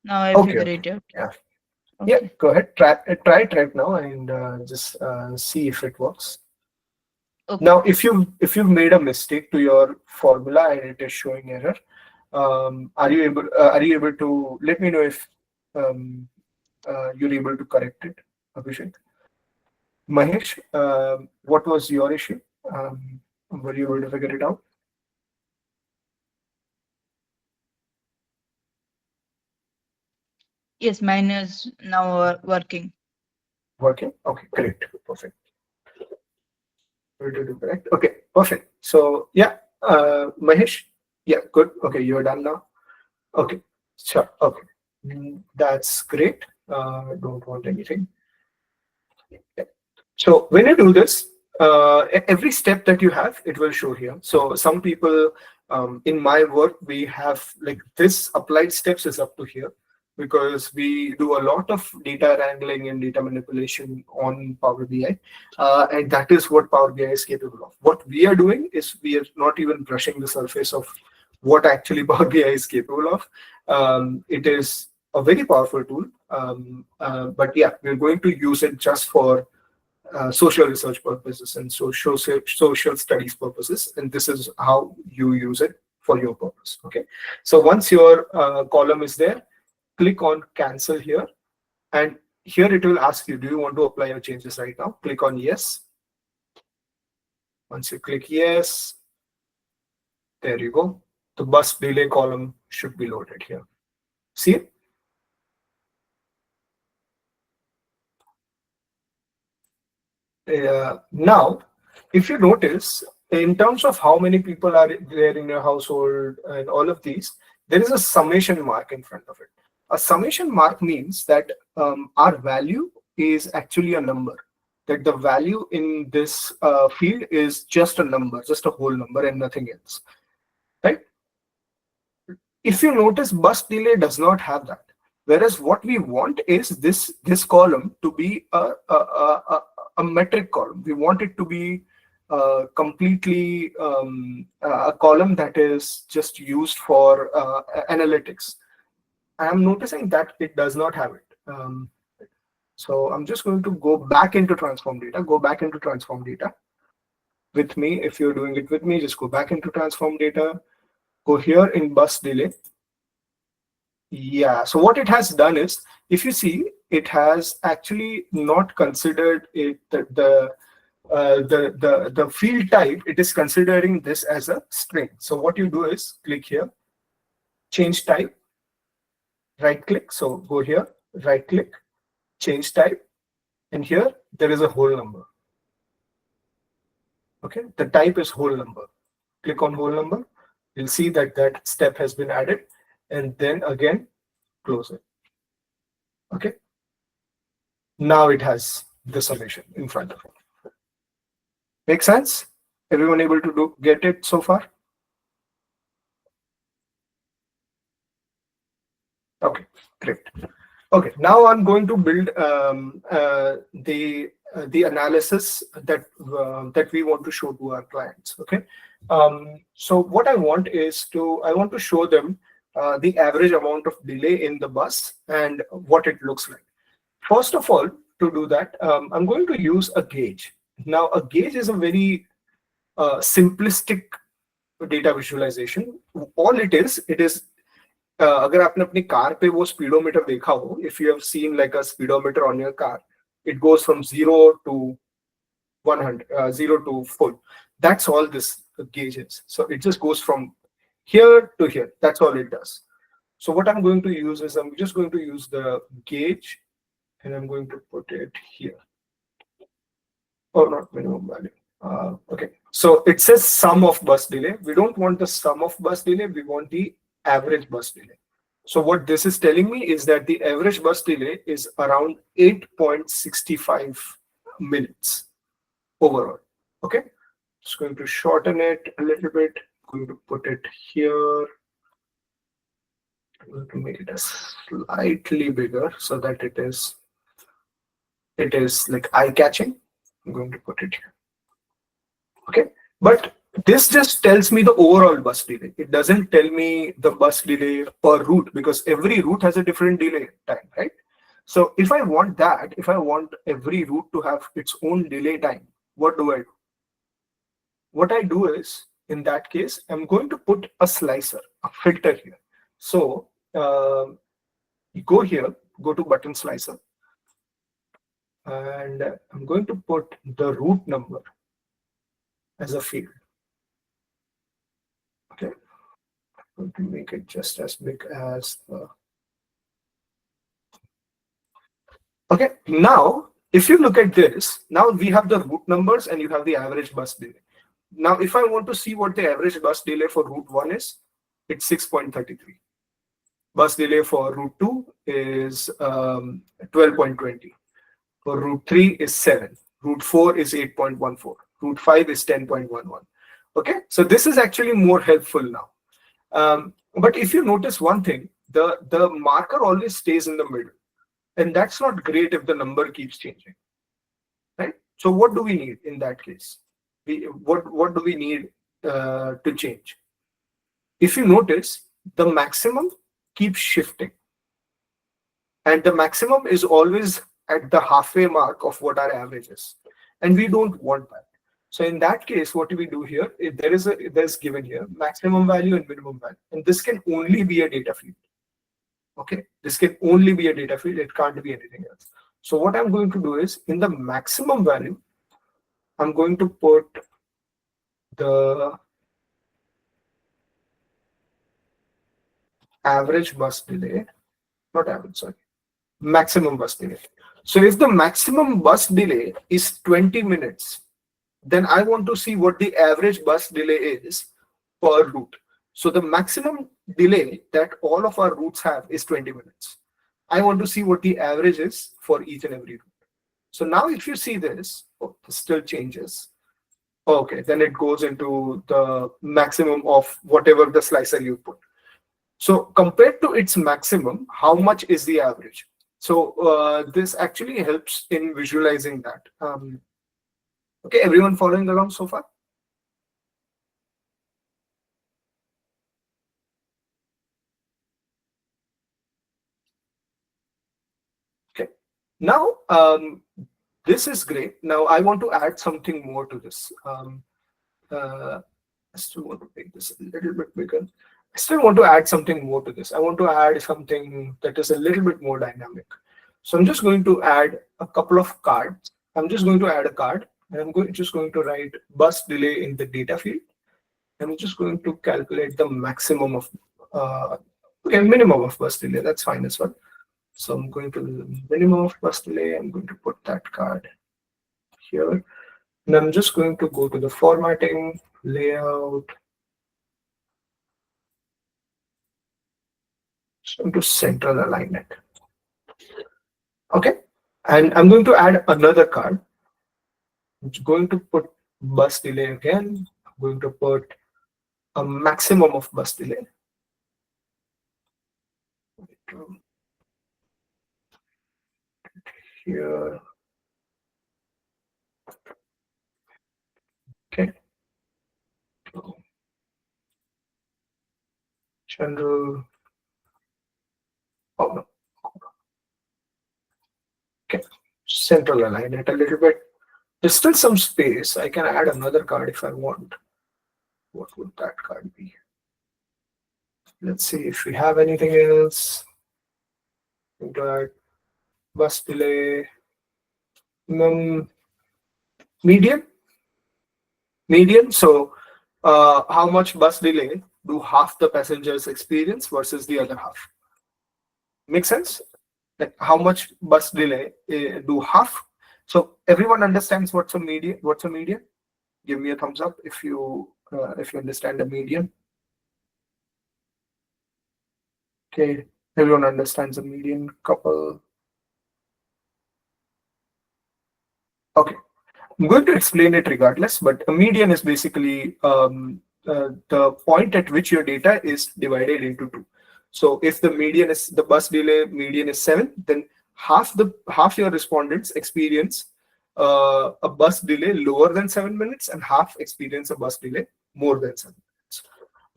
Now I Okay, figure okay. it out. Yeah. Yeah, Okay. go ahead. Try it right now and just see if it works. Okay. Now, if you've made a mistake to your formula and it is showing error, are you able to let me know if um, you're able to correct it, Abhishek? Mahesh, what was your issue? Were you able to figure it out? Yes, mine is now working. Working? Okay, great, perfect. Able to do correct. Okay, perfect. So yeah, Mahesh, yeah, good. Okay, you're done now. Okay, sure. Okay, that's great. Don't want anything. Yeah. So when you do this, every step that you have, it will show here. So some people, in my work, we have like this applied steps is up to here because we do a lot of data wrangling and data manipulation on Power BI, and that is what Power BI is capable of. What we are doing is we are not even brushing the surface of what actually Power BI is capable of. It is a very powerful tool, but yeah, we're going to use it just for social research purposes and social studies purposes, and this is how you use it for your purpose. Okay, so once your column is there, click on cancel here, and here it will ask you, do you want to apply your changes right now? Click on yes. Once you click yes, there you go. The bus delay column should be loaded here. See it? Now, if you notice, in terms of how many people are there in your household and all of these, there is a summation mark in front of it. A summation mark means that our value is actually a number, that the value in this field is just a number, just a whole number and nothing else, right? If you notice, bus delay does not have that. Whereas what we want is this column to be a metric column. We want it to be completely a column that is just used for analytics. I am noticing that it does not have it. So I'm just going to go back into transform data. Go back into transform data with me. If you're doing it with me, just go back into transform data. Go here in bus delay. Yeah, so what it has done is, if you see, it has actually not considered it the field type. It is considering this as a string. So what you do is click here, change type, right click. So go here, right click, change type, and here there is a whole number. Okay, the type is whole number. Click on whole number. You'll see that that step has been added, and then again close it. Okay. Now it has the summation in front of it. Make sense? Everyone able to get it so far? Okay, great. Okay, now I'm going to build the analysis that we want to show to our clients. Okay, so what I want is I want to show them the average amount of delay in the bus and what it looks like. First of all, to do that, I'm going to use a gauge. Now, a gauge is a very simplistic data visualization. All it is अगर आपने अपनी car पे वो speedometer देखा हो, if you have seen like a speedometer on your car, it goes from 0 to 100, 0 to full. That's all this gauge is. So it just goes from here to here. That's all it does. So what I'm going to use is I'm just going to use the gauge and I'm going to put it here. Or not minimum value. Okay, so it says sum of bus delay. We don't want the sum of bus delay, we want the average bus delay. So what this is telling me is that the average bus delay is around 8.65 minutes overall. Okay, just going to shorten it a little bit, going to put it here. I'm going to make it a slightly bigger so that it is like eye-catching. I'm going to put it here. Okay, but this just tells me the overall bus delay. It doesn't tell me the bus delay per route, because every route has a different delay time, right? So if I want that, if I want every route to have its own delay time, what do I do? What I do is, in that case, I'm going to put a slicer, a filter here. So you go here, go to button slicer, and I'm going to put the route number as a field. Okay, I'm going to make it just as big as the. Okay, now if you look at this, now we have the route numbers and you have the average bus delay. Now, if I want to see what the average bus delay for route 1 is, it's 6.33. Bus delay for route 2 is 12.20. For route 3 is 7. Route 4 is 8.14. Route 5 is 10.11. Okay, so this is actually more helpful now. But if you notice one thing, the marker always stays in the middle. And that's not great if the number keeps changing, right? So what do we need in that case? What do we need to change? If you notice, the maximum keeps shifting, and the maximum is always at the halfway mark of what our average is, and we don't want that. So in that case, what do we do here? If there's given here maximum value and minimum value, and this can only be a data field. Okay, this can only be a data field. It can't be anything else. So what I'm going to do is, in the maximum value, I'm going to put the average bus delay, not average, sorry, maximum bus delay. So if the maximum bus delay is 20 minutes, then I want to see what the average bus delay is per route. So the maximum delay that all of our routes have is 20 minutes. I want to see what the average is for each and every route. So now if you see this, this still changes. Okay, then it goes into the maximum of whatever the slicer you put. So compared to its maximum, how much is the average? So this actually helps in visualizing that. Okay, everyone following along so far? Okay, now this is great. Now I want to add something more to this. I still want to make this a little bit bigger. I still want to add something more to this. I want to add something that is a little bit more dynamic. So I'm just going to add a couple of cards. I'm just going to add a card, and I'm just going to write bus delay in the data field. I'm just going to calculate the maximum of, okay, minimum of bus delay. That's fine as well. So I'm going to the minimum of bus delay. I'm going to put that card here. And I'm just going to go to the formatting, layout. Just going to central align it. Okay. And I'm going to add another card. I'm going to put bus delay again. I'm going to put a maximum of bus delay. Here. Okay. General. Oh no. Okay. Central align it a little bit. There's still some space. I can add another card if I want. What would that card be? Let's see if we have anything else. Bus delay. Median. So how much bus delay do half the passengers experience versus the other half? Make sense? Like how much bus delay do half? So everyone understands what's a median? What's a median? Give me a thumbs up if you understand a median. Okay, everyone understands a median. Couple. Okay, I'm going to explain it regardless, but a median is basically the point at which your data is divided into two. So if the median is the bus delay median is 7, then half your respondents experience a bus delay lower than 7 minutes, and half experience a bus delay more than 7 minutes.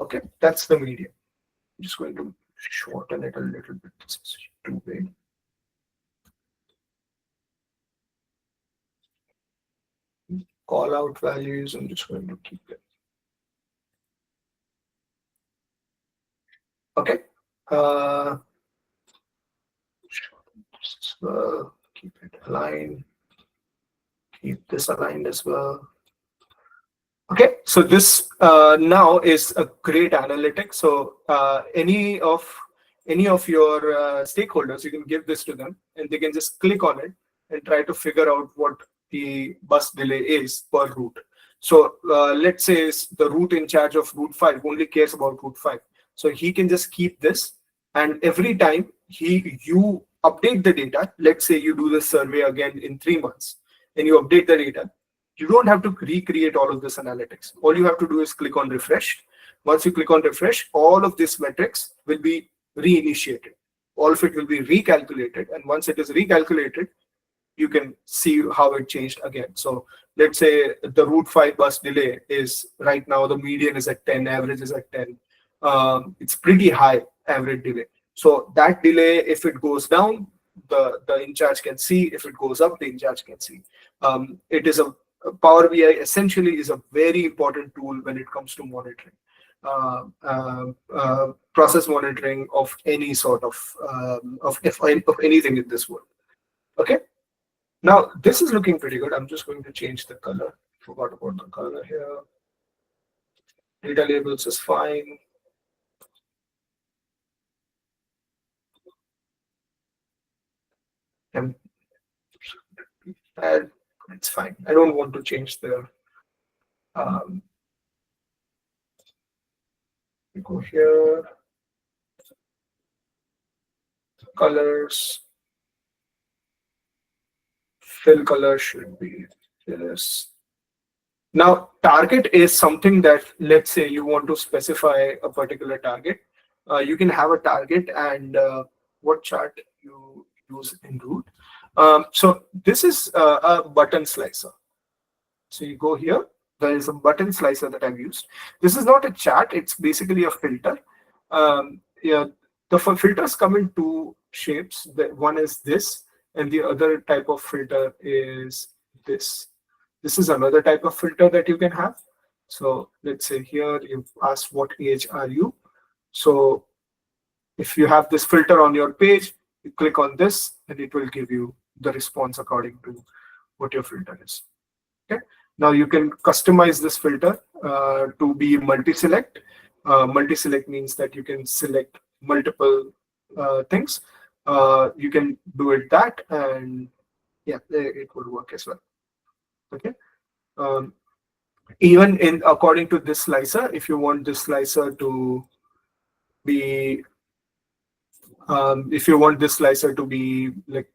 Okay, that's the median. I'm just going to shorten it a little bit. This is too big. Call out values, I'm just going to keep it. Okay. Keep it aligned. Keep this aligned as well. Okay, so this now is a great analytic. So any of your stakeholders, you can give this to them, and they can just click on it and try to figure out what the bus delay is per route. So let's say the route in charge of route 5 only cares about route 5. So he can just keep this, and every time you update the data, let's say you do the survey again in 3 months, and you update the data, you don't have to recreate all of this analytics. All you have to do is click on refresh. Once you click on refresh, all of these metrics will be reinitiated. All of it will be recalculated. And once it is recalculated, you can see how it changed again. So let's say the route 5 bus delay is right now, the median is at 10, average is at 10. It's pretty high average delay. So that delay, if it goes down, the in charge can see. If it goes up, the in charge can see. It is a Power BI essentially is a very important tool when it comes to monitoring, process monitoring of any sort of anything in this world. Okay, now this is looking pretty good. I'm just going to change the color. Forgot about the color here. Data labels is fine. And it's fine. I don't want to change the we go here, colors, fill color should be this. Now target is something that, let's say you want to specify a particular target, you can have a target, and what chart you use in root. So this is a button slicer. So you go here, there is a button slicer that I've used. This is not a chart, it's basically a filter. Yeah, the filters come in two shapes. One is this, and the other type of filter is this. This is another type of filter that you can have. So let's say here you've asked what age are you. So if you have this filter on your page, you click on this and it will give you the response according to what your filter is. Okay. Now you can customize this filter to be multi-select. Multi-select means that you can select multiple things. You can do it that, and yeah, it would work as well. Okay. Even in according to this slicer, if you want this slicer to be like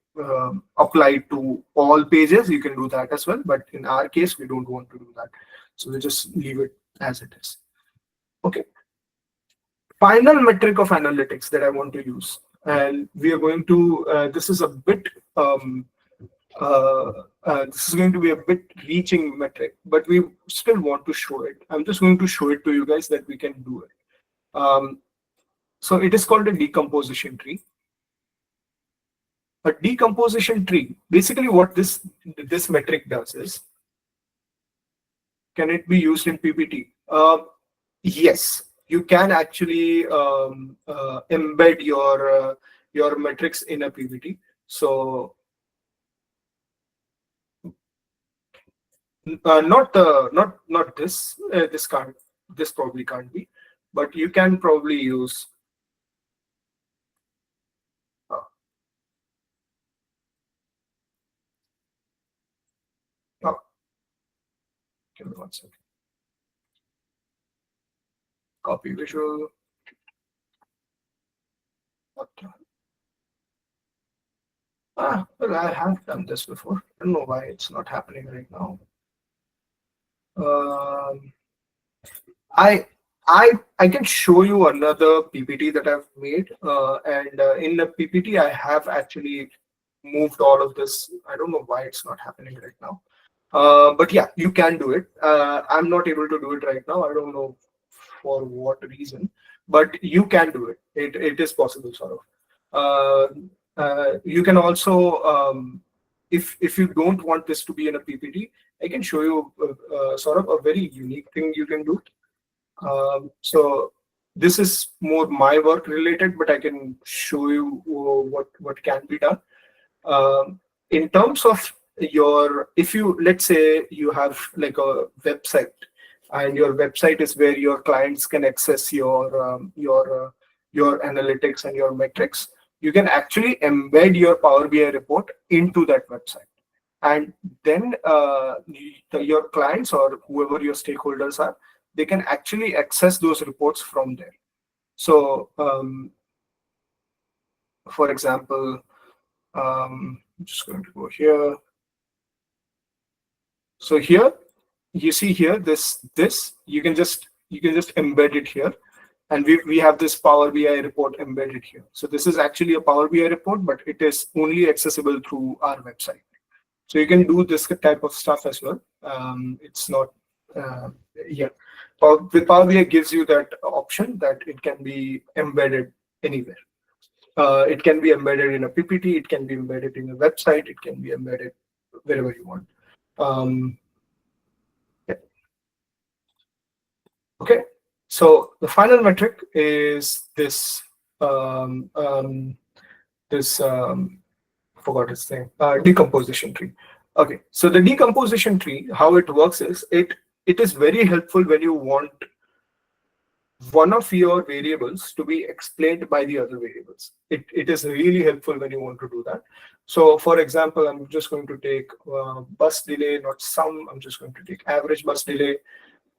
applied to all pages, you can do that as well. But in our case, we don't want to do that, so we just leave it as it is. Okay. Final metric of analytics that I want to use, and we are going to. This is a bit. This is going to be a bit reaching metric, but we still want to show it. I'm just going to show it to you guys that we can do it. So it is called a decomposition tree. A decomposition tree, basically what this metric does is, can it be used in PPT? Yes, you can actually embed your metrics in a PPT. So not this. This probably can't be, but you can probably use. Give me 1 second. Copy visual. Well, I have done this before. I don't know why it's not happening right now. I can show you another PPT that I've made, and in the PPT I have actually moved all of this. I don't know why it's not happening right now. But yeah, you can do it. I'm not able to do it right now. I don't know for what reason, but you can do it. It is possible, sort of. You can also, if you don't want this to be in a PPT, I can show you sort of a very unique thing you can do. So this is more my work related, but I can show you what can be done. In terms of your, if you, let's say you have like a website, and your website is where your clients can access your analytics and your metrics, you can actually embed your Power BI report into that website, and then your clients or whoever your stakeholders are, they can actually access those reports from there. So for example, I'm just going to go here. So here you see here this you can just embed it here, and we have this Power BI report embedded here. So this is actually a Power BI report, but it is only accessible through our website. So you can do this type of stuff as well. It's not yeah. With Power BI gives you that option that it can be embedded anywhere. It can be embedded in a PPT. It can be embedded in a website. It can be embedded wherever you want. Um, yeah. Okay. So the final metric is this. Um, um, this forgot its name. Decomposition tree. Okay. So the decomposition tree, how it works is it is very helpful when you want one of your variables to be explained by the other variables. It is really helpful when you want to do that. So for example, I'm just going to take bus delay, not sum. I'm just going to take average bus delay.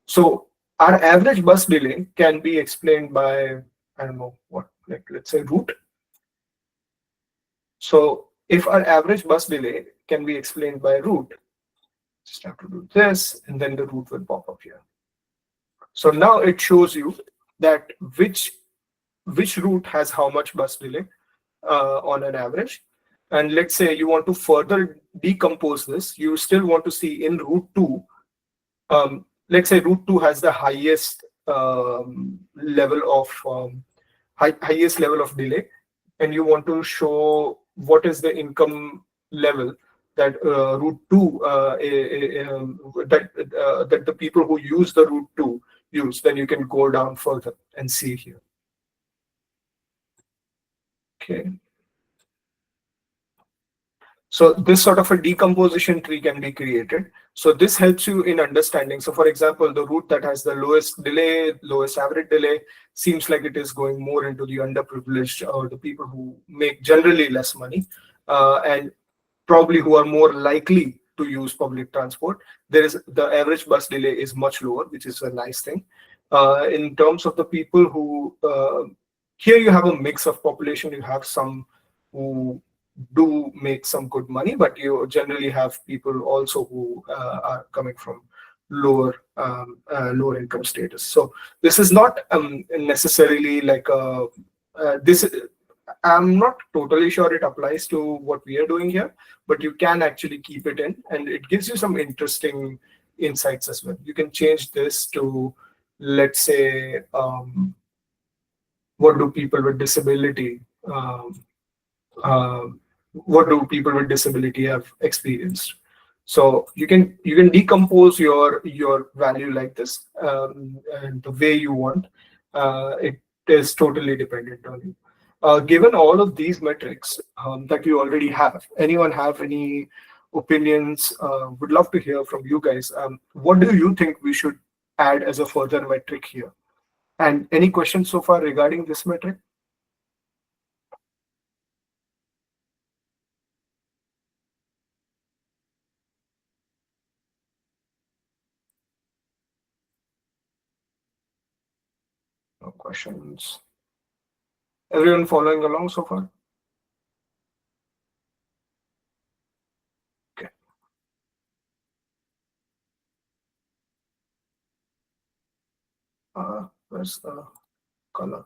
So our average bus delay can be explained by, I don't know what, like let's say route. So if our average bus delay can be explained by route, just have to do this, and then the route will pop up here. So now it shows you that which route has how much bus delay on an average. And let's say you want to further decompose this, you still want to see in route 2, let's say route 2 has the highest level of highest level of delay, and you want to show what is the income level that route 2 that the people who use the route 2 use, then you can go down further and see here. Okay. So this sort of a decomposition tree can be created. So this helps you in understanding. So for example, the route that has the lowest delay, lowest average delay, seems like it is going more into the underprivileged or the people who make generally less money, and probably who are more likely to use public transport. There is the average bus delay is much lower, which is a nice thing. In terms of the people who here you have a mix of population. You have some who do make some good money, but you generally have people also who are coming from lower income status. So this is not necessarily like a this. I'm not totally sure it applies to what we are doing here, but you can actually keep it in, and it gives you some interesting insights as well. You can change this to, let's say, what do people with disability uh, what do people with disability have experienced. So you can decompose your value like this, and the way you want. It is totally dependent on you. Given all of these metrics that you already have, anyone have any opinions? Would love to hear from you guys. What do you think we should add as a further metric here? And any questions so far regarding this metric? No questions. Everyone following along so far? Okay. Where's the color?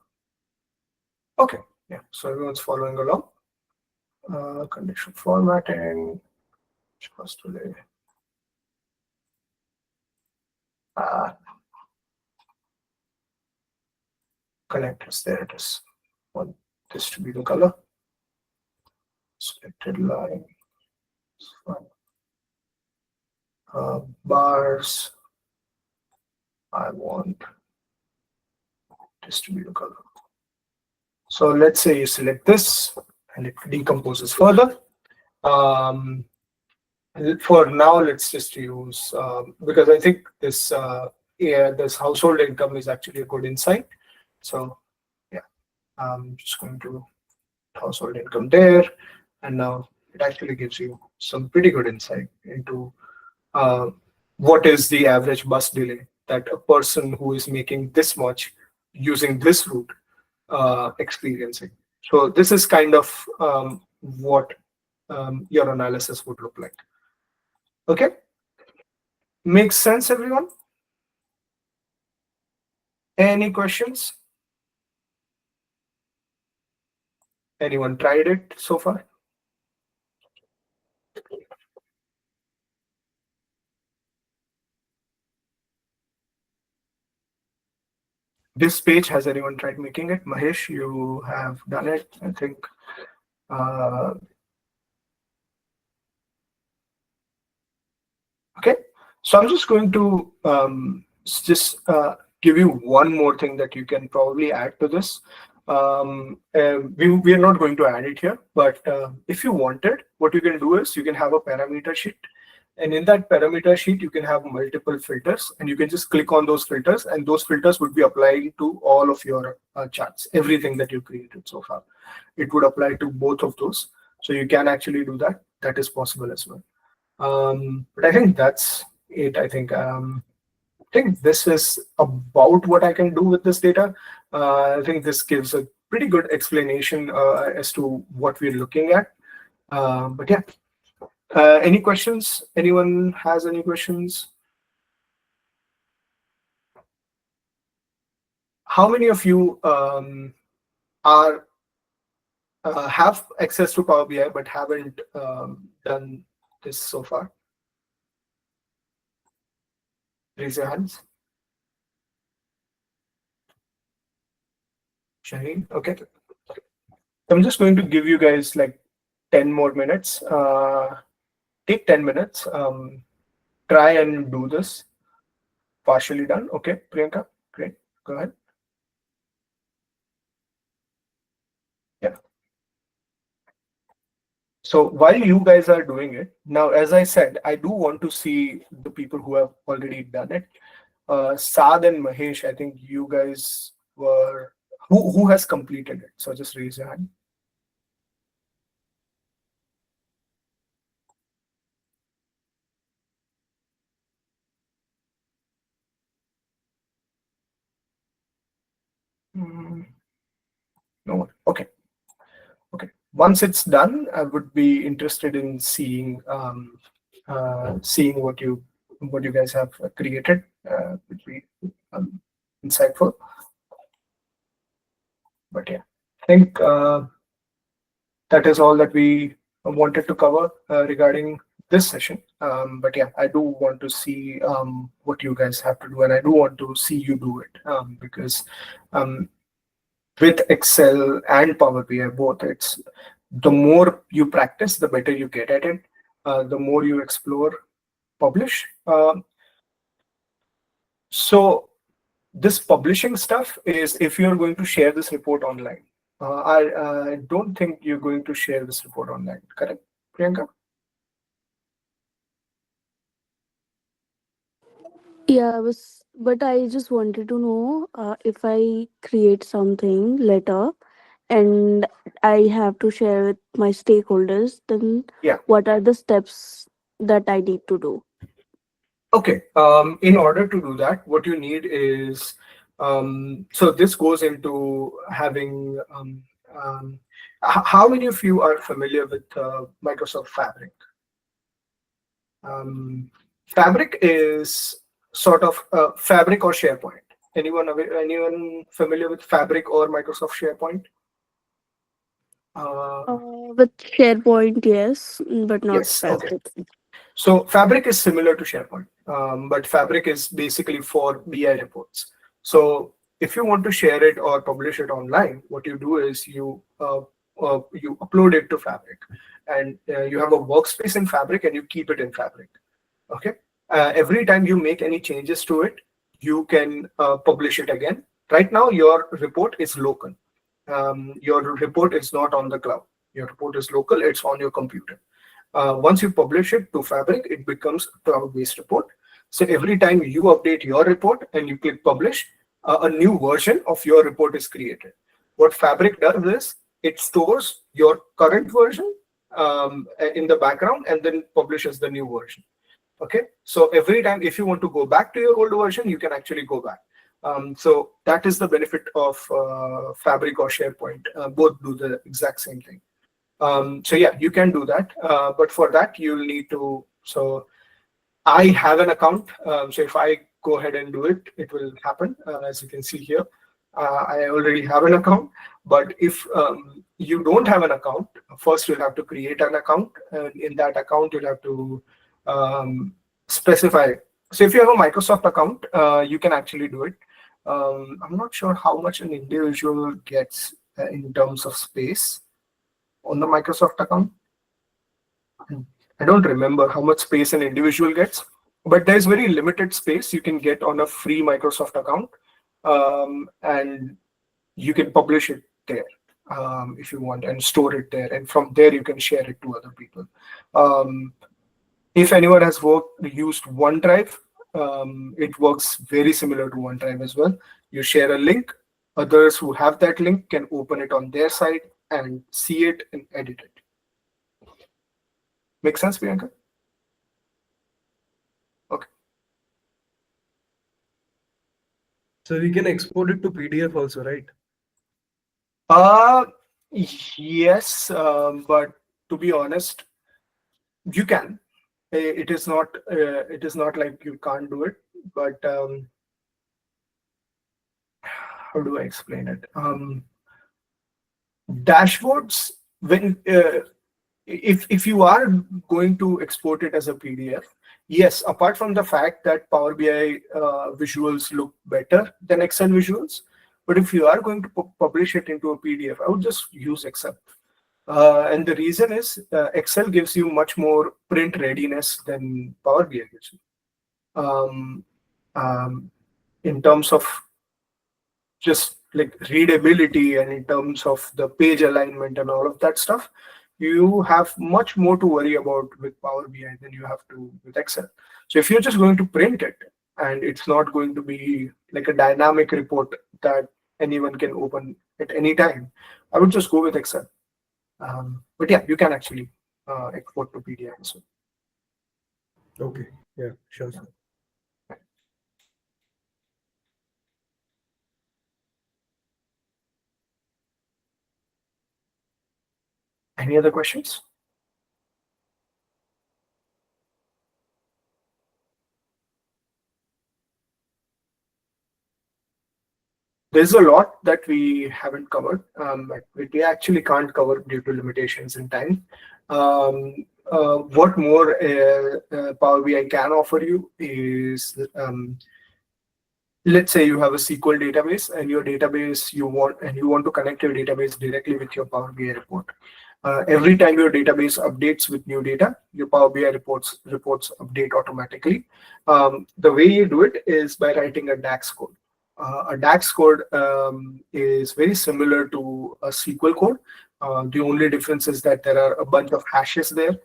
Okay, yeah, so everyone's following along. Condition formatting, first delay. Connectors, there it is. Want this to be the color. Selected line. Bars. I want this to be the color. So let's say you select this and it decomposes further. For now, let's just use because I think this this household income is actually a good insight. So yeah, I'm just going to household income there, and now it actually gives you some pretty good insight into what is the average bus delay that a person who is making this much using this route experiencing. So this is kind of what your analysis would look like. Okay, makes sense, everyone? Any questions? Anyone tried it so far? This page, has anyone tried making it? Mahesh, you have done it, I think. Okay, so I'm just going to give you one more thing that you can probably add to this. We are not going to add it here, but if you wanted, what you can do is you can have a parameter sheet. And in that parameter sheet, you can have multiple filters, and you can just click on those filters, and those filters would be applied to all of your charts, everything that you created so far. It would apply to both of those. So you can actually do that. That is possible as well. But I think that's it. I think this is about what I can do with this data. I think this gives a pretty good explanation as to what we're looking at. But yeah, any questions? Anyone has any questions? How many of you are have access to Power BI but haven't done this so far? Raise your hands. Shaheen, okay. I'm just going to give you guys like 10 more minutes. Take 10 minutes. Try and do this. Partially done. Okay, Priyanka, great. Go ahead. Yeah. So while you guys are doing it, now, as I said, I do want to see the people who have already done it. Saad and Mahesh, I think you guys were, who has completed it? So just raise your hand. No one. Okay. Okay. Once it's done, I would be interested in seeing seeing what you guys have created. Would be insightful. But yeah, I think that is all that we wanted to cover regarding this session. But yeah, I do want to see what you guys have to do, and I do want to see you do it because with Excel and Power BI both, it's the more you practice, the better you get at it. The more you explore, publish. So this publishing stuff is if you're going to share this report online. I don't think you're going to share this report online, correct, Priyanka? Yeah, but I just wanted to know if I create something later and I have to share with my stakeholders, then Yeah. what are the steps that I need to do? Okay. In order to do that, what you need is so this goes into having how many of you are familiar with Microsoft Fabric? Fabric is sort of Fabric or SharePoint. Anyone familiar with Fabric or Microsoft SharePoint? With SharePoint, yes, but not Yes. Okay. Fabric. So Fabric is similar to SharePoint, but Fabric is basically for BI reports. So if you want to share it or publish it online, what you do is you upload it to Fabric, and you have a workspace in Fabric, and you keep it in Fabric. Okay. Every time you make any changes to it, you can publish it again. Right now, your report is local. Your report is not on the cloud. Your report is local. It's on your computer. Once you publish it to Fabric, it becomes a cloud-based report. So every time you update your report and you click publish, a new version of your report is created. What Fabric does is it stores your current version in the background and then publishes the new version. Okay, so every time if you want to go back to your old version, you can actually go back. So that is the benefit of Fabric or SharePoint. Both do the exact same thing. So yeah, you can do that, but for that you'll need to. So I have an account. So if I go ahead and do it, it will happen. As you can see here, I already have an account. But if you don't have an account, first you'll have to create an account, and in that account you'll have to specify. So if you have a Microsoft account, you can actually do it. I'm not sure how much an individual gets in terms of space on the Microsoft account. I don't remember how much space an individual gets, but there's very limited space you can get on a free Microsoft account, and you can publish it there if you want and store it there, and from there you can share it to other people. If anyone has used OneDrive, it works very similar to OneDrive as well. You share a link, others who have that link can open it on their side and see it and edit it. Make sense, Priyanka? Okay. So we can export it to PDF also, right? Yes, but to be honest, you can. It is not like you can't do it, but how do I explain it? Dashboards, when if you are going to export it as a PDF, yes, apart from the fact that Power BI visuals look better than Excel visuals, but if you are going to publish it into a PDF, I would just use Excel. And the reason is Excel gives you much more print readiness than Power BI gives you. In terms of just like readability and in terms of the page alignment and all of that stuff, you have much more to worry about with Power BI than you have to with Excel. So if you're just going to print it and it's not going to be like a dynamic report that anyone can open at any time, I would just go with Excel. But yeah, you can actually export to PDF as well. Okay. Yeah, sure. Sir. Any other questions? There's a lot that we haven't covered. We actually can't cover due to limitations in time. What more Power BI can offer you is, let's say you have a SQL database and your database you want to connect your database directly with your Power BI report. Every time your database updates with new data, your Power BI reports update automatically. The way you do it is by writing a DAX code. A DAX code is very similar to a SQL code. The only difference is that there are a bunch of hashes there,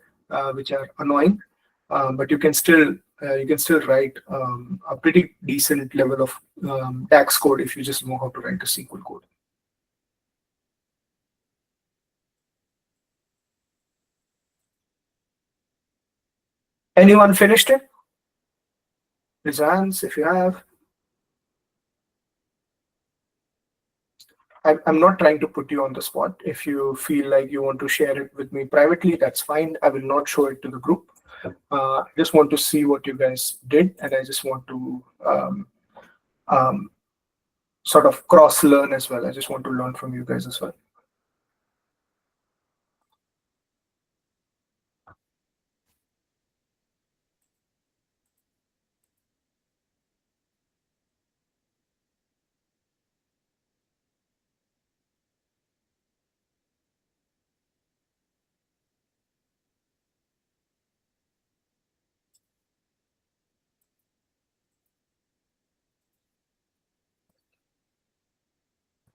which are annoying, but you can still write a pretty decent level of DAX code if you just know how to write a SQL code. Anyone finished it? Raise hands if you have. I'm not trying to put you on the spot. If you feel like you want to share it with me privately, that's fine. I will not show it to the group. I just want to see what you guys did, and I just want to sort of cross learn as well. I just want to learn from you guys as well.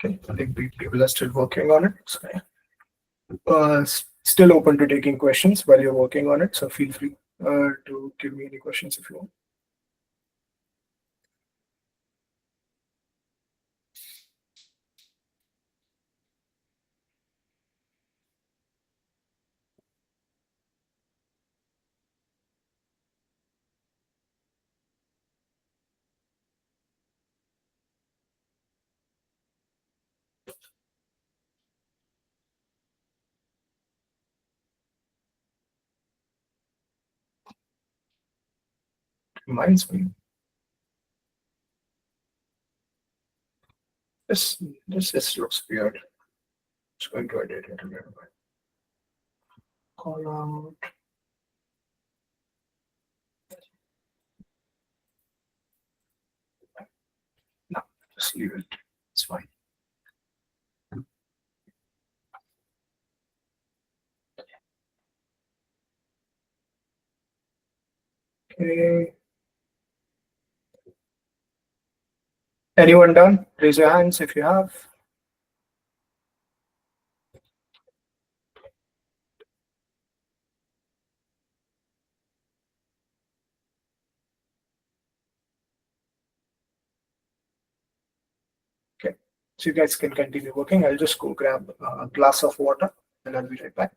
Okay, I think people are still working on it. So, yeah. Still open to taking questions while you're working on it. So feel free to give me any questions if you want. Reminds me. This looks weird. Just going to edit it again. Call out. No, just leave it. It's fine. Okay. Anyone done? Raise your hands if you have. Okay, so you guys can continue working. I'll just go grab a glass of water and I'll be right back.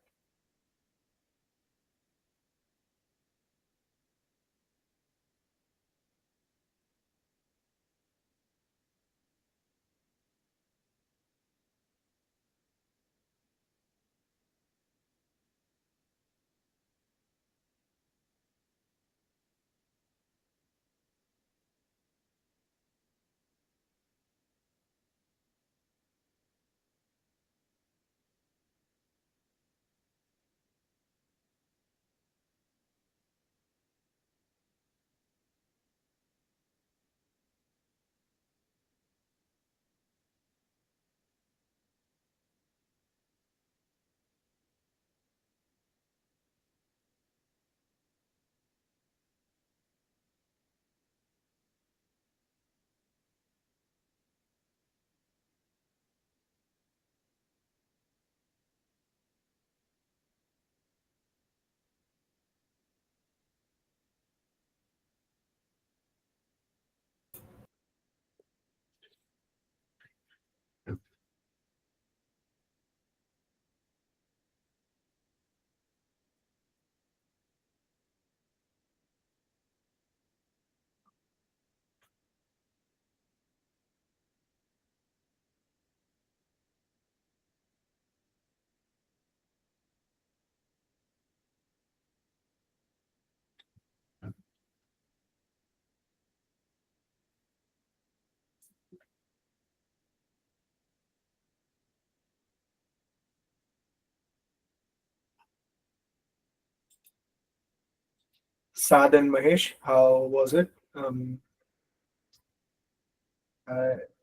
Sad and Mahesh, how was it? Uh,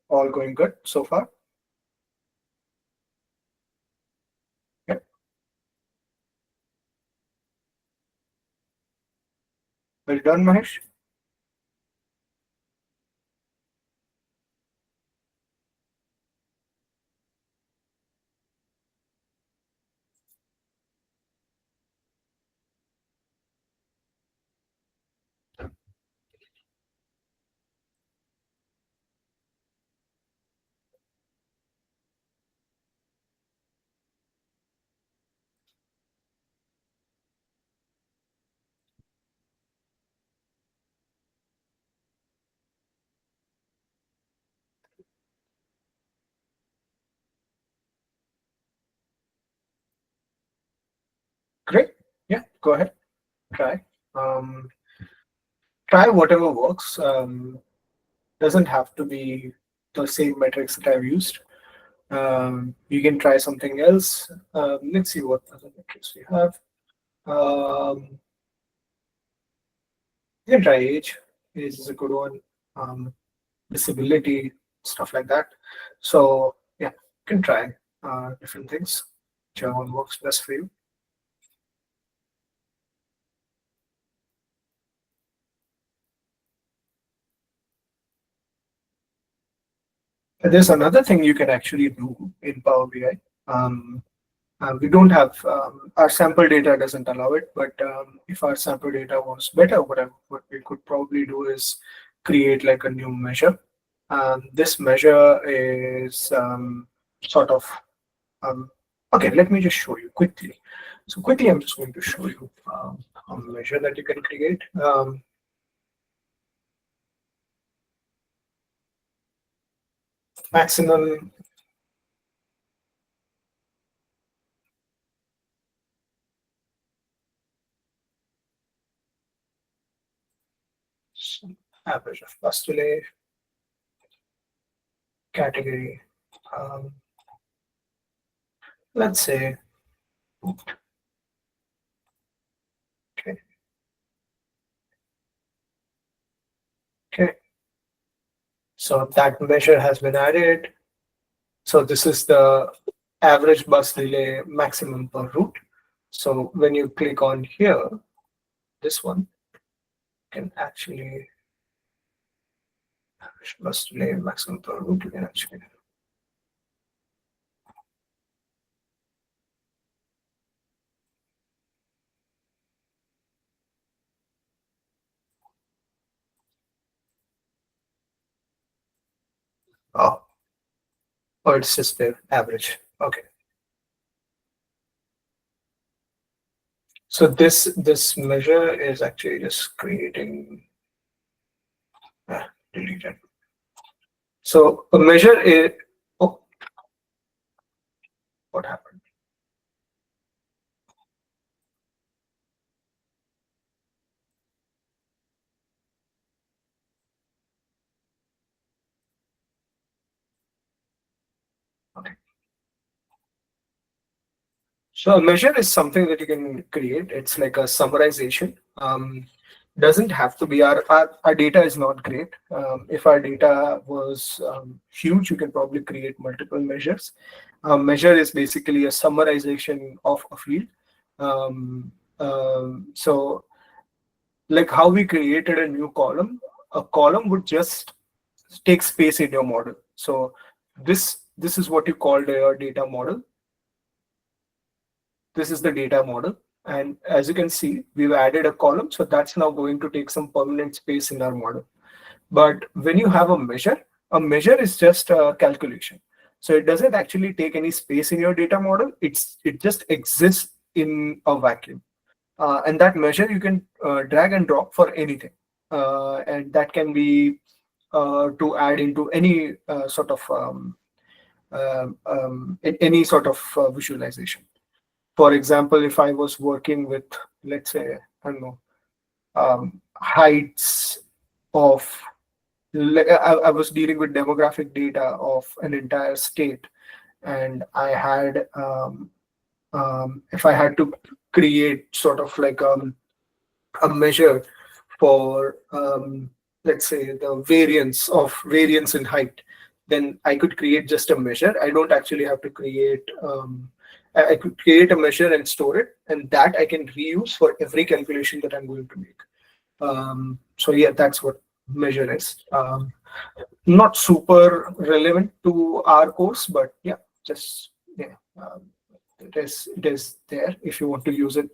all going good so far? Yep. Well done, Mahesh. Great. Yeah, go ahead. Try. Try whatever works. Doesn't have to be the same metrics that I've used. You can try something else. Let's see what other metrics we have. You can try age. Age is a good one. Disability, stuff like that. So yeah, you can try different things. Whichever one works best for you. There's another thing you can actually do in Power BI. We don't have our sample data doesn't allow it, but if our sample data was better, what we could probably do is create like a new measure. This measure is sort of okay. Let me just show you quickly. So quickly, I'm just going to show you a measure that you can create. Maximum average of bus delay, category. Let's say, okay. Okay. So that measure has been added. So this is the average bus delay maximum per route. So when you click on here, this one can actually average bus delay maximum per route. You can actually oh, it's just the average. Okay. So this measure is actually just creating delete it. So a measure is oh, what happened? Okay. So a measure is something that you can create. It's like a summarization. Doesn't have to be our data is not great. If our data was huge, you can probably create multiple measures. A measure is basically a summarization of a field. So like how we created a new column, a column would just take space in your model. So this is what you call your data model. This is the data model. And as you can see, we've added a column. So that's now going to take some permanent space in our model. But when you have a measure is just a calculation. So it doesn't actually take any space in your data model. It just exists in a vacuum. And that measure you can drag and drop for anything. And that can be to add into any sort of any sort of visualization. For example, if I was working with, let's say, I don't know, heights of, I was dealing with demographic data of an entire state, and I had, if I had to create sort of like a measure for, let's say, the variance in height, then I could create just a measure. I don't actually have to create. I could create a measure and store it, and that I can reuse for every calculation that I'm going to make. So yeah, that's what measure is. Not super relevant to our course, but yeah, just yeah, it is there if you want to use it.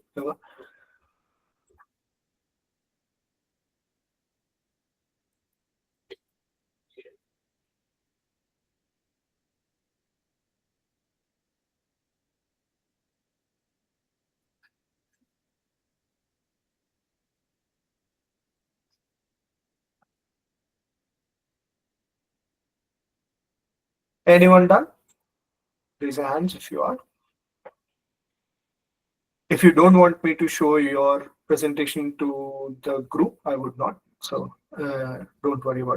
Anyone done? Raise your hands if you are. If you don't want me to show your presentation to the group, I would not. So don't worry about it.